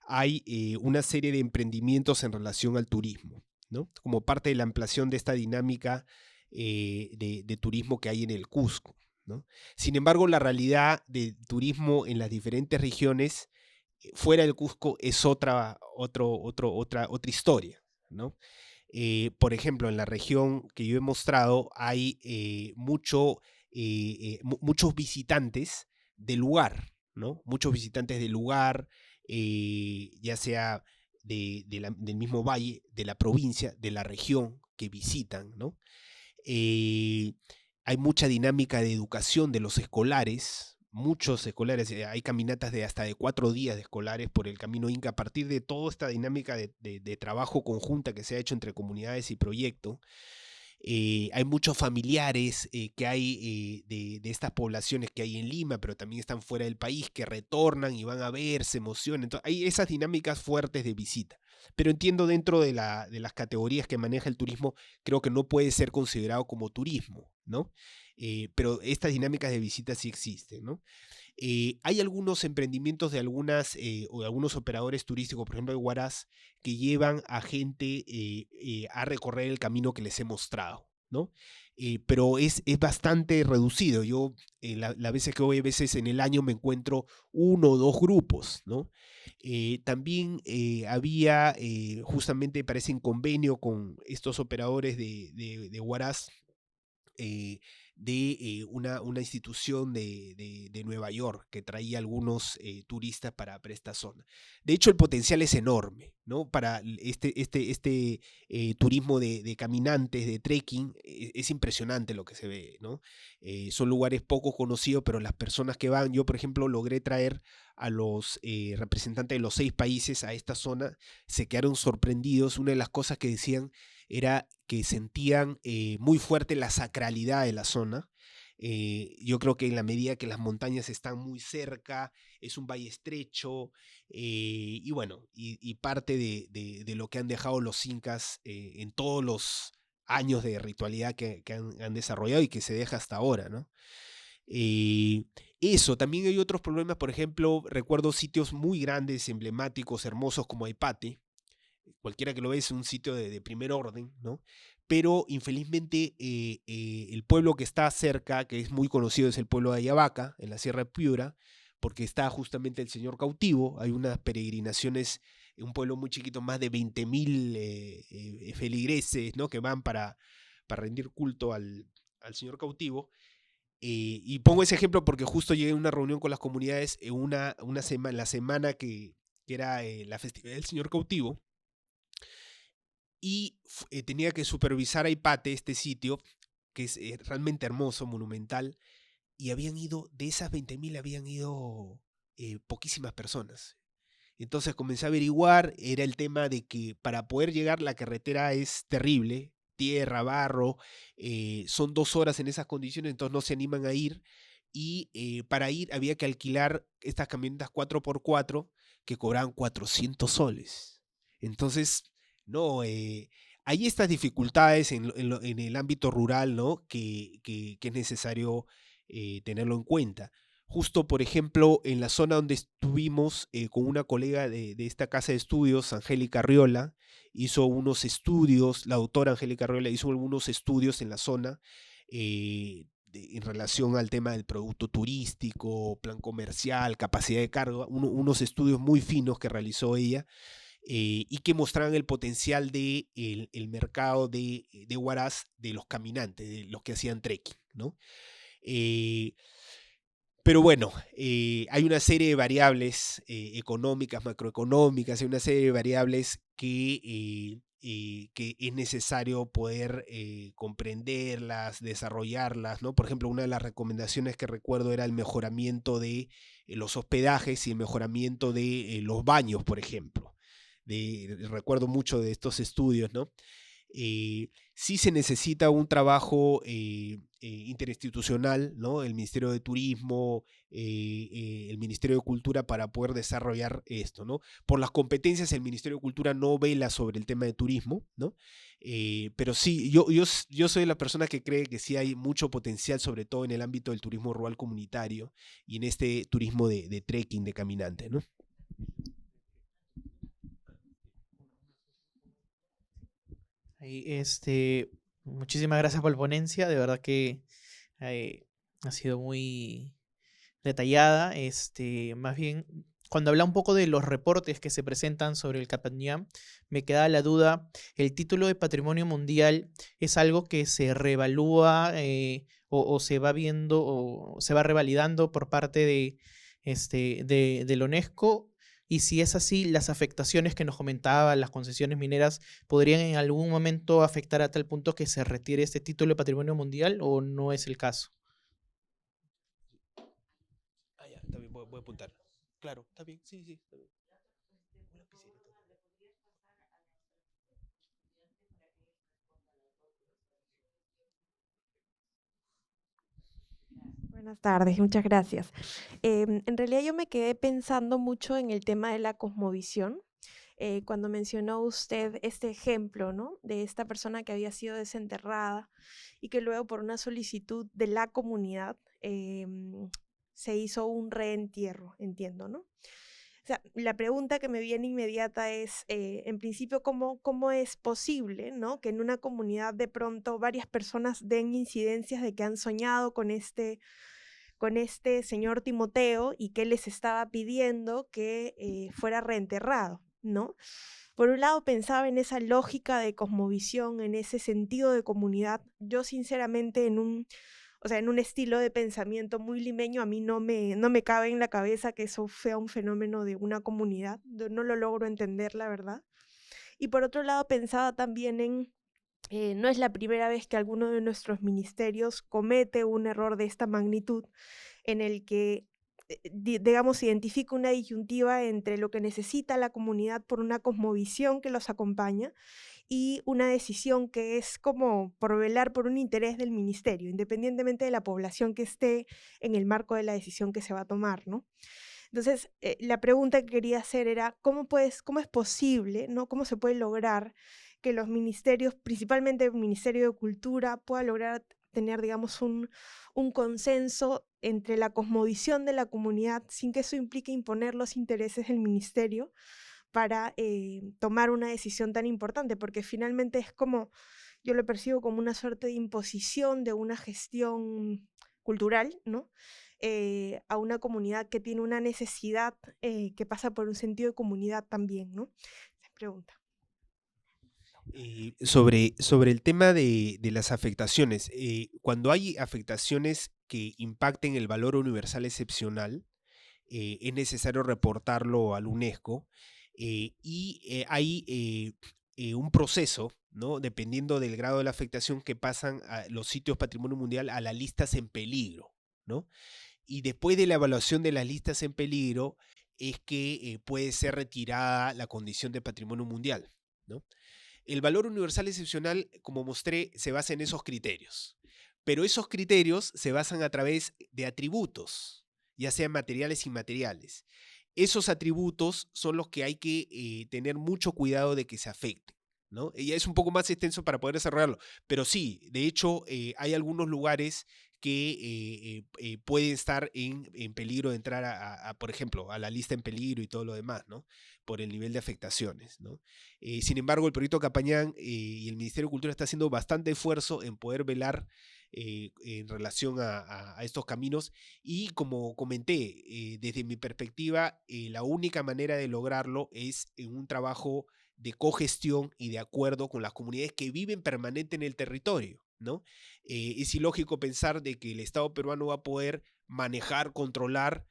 hay una serie de emprendimientos en relación al turismo, ¿no? Como parte de la ampliación de esta dinámica de turismo que hay en el Cusco, ¿no? Sin embargo, la realidad de turismo en las diferentes regiones fuera del Cusco es otra historia, ¿no? Por ejemplo, en la región que yo he mostrado hay muchos visitantes del lugar, ¿no? Muchos visitantes del lugar, ya sea del mismo valle, de la provincia, de la región que visitan, ¿no? Eh, Hay mucha dinámica de educación de los escolares, muchos escolares, hay caminatas de hasta de 4 días de escolares por el Camino Inca a partir de toda esta dinámica de trabajo conjunta que se ha hecho entre comunidades y proyecto. Hay muchos familiares que hay de estas poblaciones que hay en Lima, pero también están fuera del país, que retornan y van a ver, se emocionan. Entonces, hay esas dinámicas fuertes de visita. Pero entiendo, dentro de las categorías que maneja el turismo, creo que no puede ser considerado como turismo, ¿no? Pero estas dinámicas de visita sí existen, ¿no? Hay algunos emprendimientos de o de algunos operadores turísticos, por ejemplo de Huaraz, que llevan a gente a recorrer el camino que les he mostrado, ¿no? Pero es bastante reducido. Yo, las veces que voy, a veces en el año me encuentro 1 o 2 grupos, ¿no? También había, justamente parece en convenio con estos operadores de Huaraz, una institución de Nueva York que traía algunos turistas para esta zona. De hecho, el potencial es enorme, ¿no? Para este turismo de caminantes, de trekking, es impresionante lo que se ve, ¿no? Son lugares poco conocidos, pero las personas que van, yo por ejemplo logré traer a los representantes de los 6 países a esta zona, se quedaron sorprendidos. Una de las cosas que decían era que sentían muy fuerte la sacralidad de la zona. Yo creo que en la medida que las montañas están muy cerca, es un valle estrecho, y bueno, y parte de lo que han dejado los incas en todos los años de ritualidad que han desarrollado y que se deja hasta ahora, ¿no? Eso, también hay otros problemas. Por ejemplo, recuerdo sitios muy grandes, emblemáticos, hermosos, como Aipate. Cualquiera que lo ve es un sitio de primer orden, ¿no? Pero infelizmente el pueblo que está cerca, que es muy conocido, es el pueblo de Ayabaca, en la Sierra de Piura, porque está justamente el Señor Cautivo. Hay unas peregrinaciones, un pueblo muy chiquito, más de 20.000 feligreses, ¿no? Que van para rendir culto al Señor Cautivo. Y pongo ese ejemplo porque justo llegué a una reunión con las comunidades en la semana que era la festividad del Señor Cautivo, y tenía que supervisar a Aipate, este sitio, que es realmente hermoso, monumental, y de esas 20.000 habían ido poquísimas personas. Entonces comencé a averiguar. Era el tema de que para poder llegar, la carretera es terrible, tierra, barro, son 2 horas en esas condiciones, entonces no se animan a ir, y para ir había que alquilar estas camionetas 4x4 que cobraban 400 soles. Entonces, no, hay estas dificultades en el ámbito rural, ¿no? Que es necesario tenerlo en cuenta. Justo, por ejemplo, en la zona donde estuvimos con una colega de esta casa de estudios, Angélica Arriola, hizo unos estudios, la doctora Angélica Arriola hizo algunos estudios en la zona en relación al tema del producto turístico, plan comercial, capacidad de carga, unos estudios muy finos que realizó ella, y que mostraban el potencial el mercado de Huaraz, de los caminantes, de los que hacían trekking, ¿no? Pero bueno, hay una serie de variables económicas, macroeconómicas, hay una serie de variables que que es necesario poder comprenderlas, desarrollarlas, ¿no? Por ejemplo, una de las recomendaciones que recuerdo era el mejoramiento de los hospedajes y el mejoramiento de los baños, por ejemplo. Recuerdo mucho de estos estudios, ¿no? Sí se necesita un trabajo interinstitucional, ¿no? El Ministerio de Turismo, el Ministerio de Cultura para poder desarrollar esto, ¿no? Por las competencias el Ministerio de Cultura no vela sobre el tema de turismo, ¿no? Pero sí, yo soy la persona que cree que sí hay mucho potencial, sobre todo en el ámbito del turismo rural comunitario y en este turismo de trekking, de caminante, ¿no? Muchísimas gracias por la ponencia, de verdad que ha sido muy detallada. Más bien, cuando habla un poco de los reportes que se presentan sobre el Capatñán, me queda la duda, ¿el título de Patrimonio Mundial es algo que se reevalúa o se va viendo o se va revalidando por parte de la UNESCO? Y si es así, las afectaciones que nos comentaba, las concesiones mineras, ¿podrían en algún momento afectar a tal punto que se retire este título de Patrimonio Mundial o no es el caso? Ya, está bien, voy a apuntar. Claro, está bien, sí, está bien. Buenas tardes, muchas gracias. En realidad yo me quedé pensando mucho en el tema de la cosmovisión, cuando mencionó usted este ejemplo, ¿no? De esta persona que había sido desenterrada y que luego por una solicitud de la comunidad se hizo un reentierro, entiendo, ¿no? O sea, la pregunta que me viene inmediata es, en principio, ¿cómo es posible, ¿no? Que en una comunidad de pronto varias personas den incidencias de que han soñado con este señor Timoteo y que les estaba pidiendo que fuera reenterrado, ¿no? Por un lado pensaba en esa lógica de cosmovisión, en ese sentido de comunidad. Yo sinceramente en un estilo de pensamiento muy limeño, a mí no me cabe en la cabeza que eso sea un fenómeno de una comunidad. No lo logro entender, la verdad. Y por otro lado pensaba también en no es la primera vez que alguno de nuestros ministerios comete un error de esta magnitud en el que, digamos, identifica una disyuntiva entre lo que necesita la comunidad por una cosmovisión que los acompaña y una decisión que es como por velar por un interés del ministerio, independientemente de la población que esté en el marco de la decisión que se va a tomar, ¿no? Entonces, la pregunta que quería hacer era, ¿cómo es posible, ¿no? ¿Cómo se puede lograr que los ministerios, principalmente el Ministerio de Cultura, pueda lograr tener, digamos, un consenso entre la cosmovisión de la comunidad sin que eso implique imponer los intereses del ministerio para tomar una decisión tan importante? Porque finalmente es como, yo lo percibo como una suerte de imposición de una gestión cultural, ¿no? A una comunidad que tiene una necesidad que pasa por un sentido de comunidad también, ¿no? Esa pregunta. Sobre el tema de las afectaciones, cuando hay afectaciones que impacten el valor universal excepcional, es necesario reportarlo al UNESCO hay un proceso, ¿no? Dependiendo del grado de la afectación, que pasan a los sitios Patrimonio Mundial a las listas en peligro, ¿no? Y después de la evaluación de las listas en peligro es que puede ser retirada la condición de Patrimonio Mundial, ¿no? El valor universal excepcional, como mostré, se basa en esos criterios, pero esos criterios se basan a través de atributos, ya sean materiales y inmateriales. Esos atributos son los que hay que tener mucho cuidado de que se afecten, ¿no? Y es un poco más extenso para poder desarrollarlo, pero sí, de hecho, hay algunos lugares que pueden estar en peligro de entrar por ejemplo, a la lista en peligro y todo lo demás, ¿no? Por el nivel de afectaciones, ¿no? Sin embargo, el proyecto Capatñán y el Ministerio de Cultura está haciendo bastante esfuerzo en poder velar en relación a estos caminos y, como comenté, desde mi perspectiva, la única manera de lograrlo es en un trabajo de cogestión y de acuerdo con las comunidades que viven permanente en el territorio, ¿no? Es ilógico pensar de que el Estado peruano va a poder manejar, controlar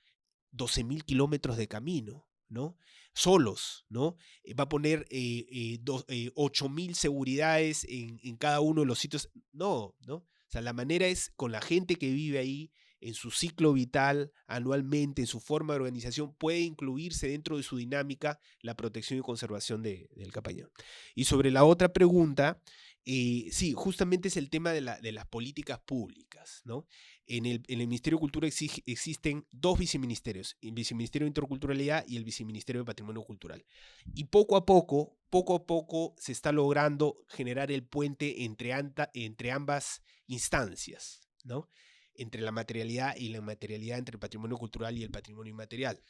12.000 kilómetros de camino, ¿no? Solos, ¿no? Va a poner 8.000 seguridades en cada uno de los sitios. No, ¿no? O sea, la manera es con la gente que vive ahí, en su ciclo vital, anualmente, en su forma de organización, puede incluirse dentro de su dinámica la protección y conservación del Capañán. Y sobre la otra pregunta, sí, justamente es el tema de las políticas públicas, ¿no? En el Ministerio de Cultura existen dos viceministerios, el Viceministerio de Interculturalidad y el Viceministerio de Patrimonio Cultural. Y poco a poco se está logrando generar el puente entre ambas instancias, ¿no? Entre la materialidad y la inmaterialidad, entre el patrimonio cultural y el patrimonio inmaterial.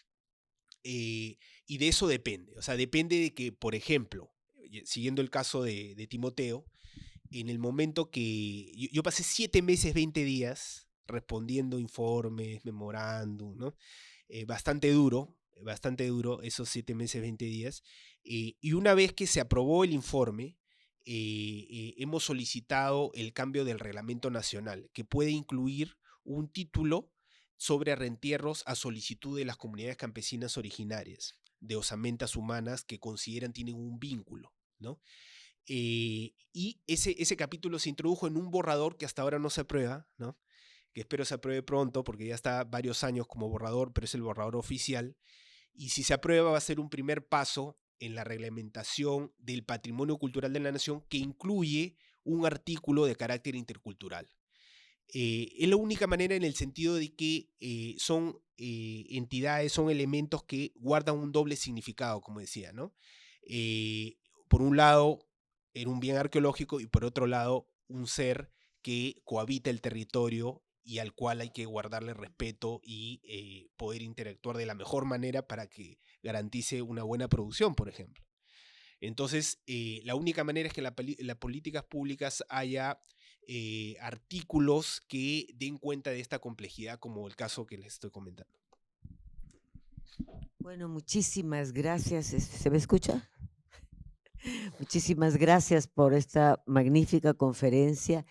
Y de eso depende. O sea, depende de que, por ejemplo, siguiendo el caso de Timoteo, en el momento que yo pasé 7 meses, 20 días respondiendo informes, memorándum, ¿no? Bastante duro esos 7 meses, 20 días. Y una vez que se aprobó el informe, hemos solicitado el cambio del reglamento nacional, que puede incluir un título sobre rentierros a solicitud de las comunidades campesinas originarias, de osamentas humanas que consideran tienen un vínculo, ¿no? Y ese capítulo se introdujo en un borrador que hasta ahora no se aprueba, ¿no? Que espero se apruebe pronto porque ya está varios años como borrador, pero es el borrador oficial. Y si se aprueba va a ser un primer paso en la reglamentación del patrimonio cultural de la nación que incluye un artículo de carácter intercultural. Es la única manera en el sentido de que son entidades, son elementos que guardan un doble significado, como decía, ¿no? Por un lado, era un bien arqueológico y por otro lado, un ser que cohabita el territorio y al cual hay que guardarle respeto y poder interactuar de la mejor manera para que garantice una buena producción, por ejemplo. Entonces, la única manera es que en las políticas públicas haya artículos que den cuenta de esta complejidad, como el caso que les estoy comentando. Bueno, muchísimas gracias. ¿Se me escucha? Muchísimas gracias por esta magnífica conferencia.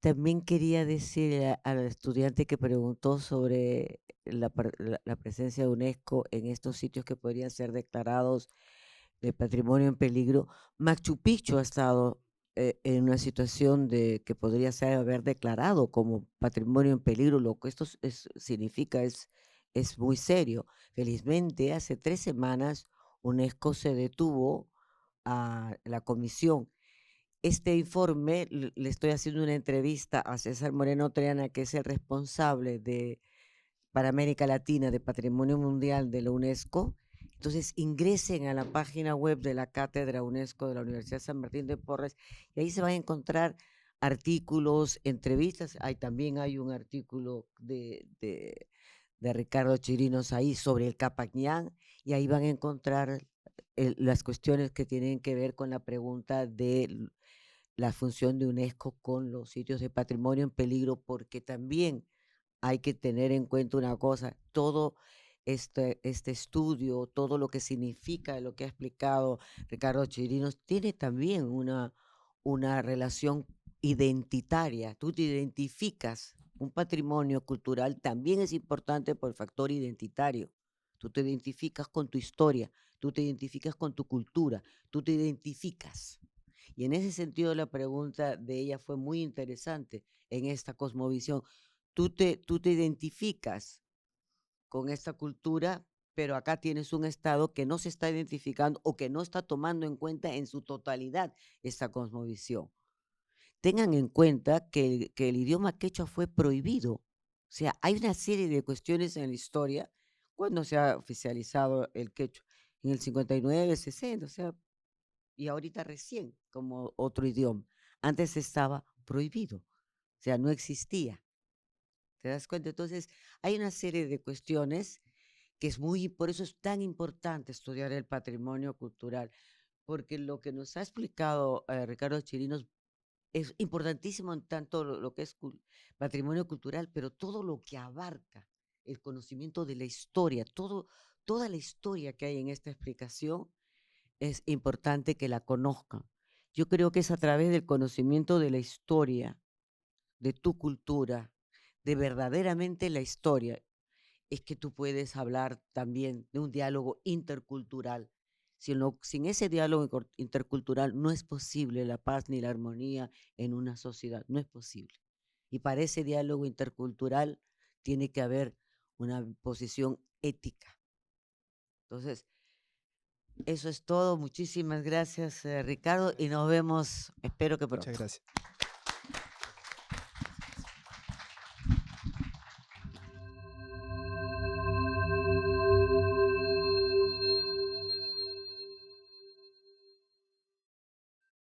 También quería decir al estudiante que preguntó sobre la presencia de UNESCO en estos sitios que podrían ser declarados de patrimonio en peligro. Machu Picchu ha estado en una situación de que podría ser haber declarado como patrimonio en peligro. Lo que esto significa es muy serio. Felizmente, hace 3 semanas UNESCO se detuvo a la comisión. Este informe, le estoy haciendo una entrevista a César Moreno Triana, que es el responsable para América Latina de Patrimonio Mundial de la UNESCO. Entonces ingresen a la página web de la Cátedra UNESCO de la Universidad San Martín de Porres y ahí se van a encontrar artículos, entrevistas. También hay un artículo de Ricardo Chirinos ahí sobre el Capañán y ahí van a encontrar las cuestiones que tienen que ver con la pregunta de la función de UNESCO con los sitios de patrimonio en peligro, porque también hay que tener en cuenta una cosa: todo este estudio, todo lo que significa, lo que ha explicado Ricardo Chirinos, tiene también una relación identitaria. Tú te identificas, un patrimonio cultural también es importante por el factor identitario. Tú te identificas con tu historia, tú te identificas con tu cultura, tú te identificas. Y en ese sentido la pregunta de ella fue muy interesante en esta cosmovisión. Tú te identificas con esta cultura, pero acá tienes un Estado que no se está identificando o que no está tomando en cuenta en su totalidad esta cosmovisión. Tengan en cuenta que el idioma quechua fue prohibido. O sea, hay una serie de cuestiones en la historia cuando se ha oficializado el quechua, en el 59, 60, o sea, y ahorita recién como otro idioma. Antes estaba prohibido, o sea, no existía. ¿Te das cuenta? Entonces, hay una serie de cuestiones que por eso es tan importante estudiar el patrimonio cultural, porque lo que nos ha explicado Ricardo Chirinos es importantísimo en tanto lo que es patrimonio cultural, pero todo lo que abarca el conocimiento de la historia, toda la historia que hay en esta explicación, es importante que la conozcan. Yo creo que es a través del conocimiento de la historia, de tu cultura, de verdaderamente la historia, es que tú puedes hablar también de un diálogo intercultural. Sin ese diálogo intercultural no es posible la paz ni la armonía en una sociedad, no es posible. Y para ese diálogo intercultural tiene que haber una posición ética. Entonces, eso es todo. Muchísimas gracias, Ricardo, y nos vemos, espero que pronto. Muchas gracias.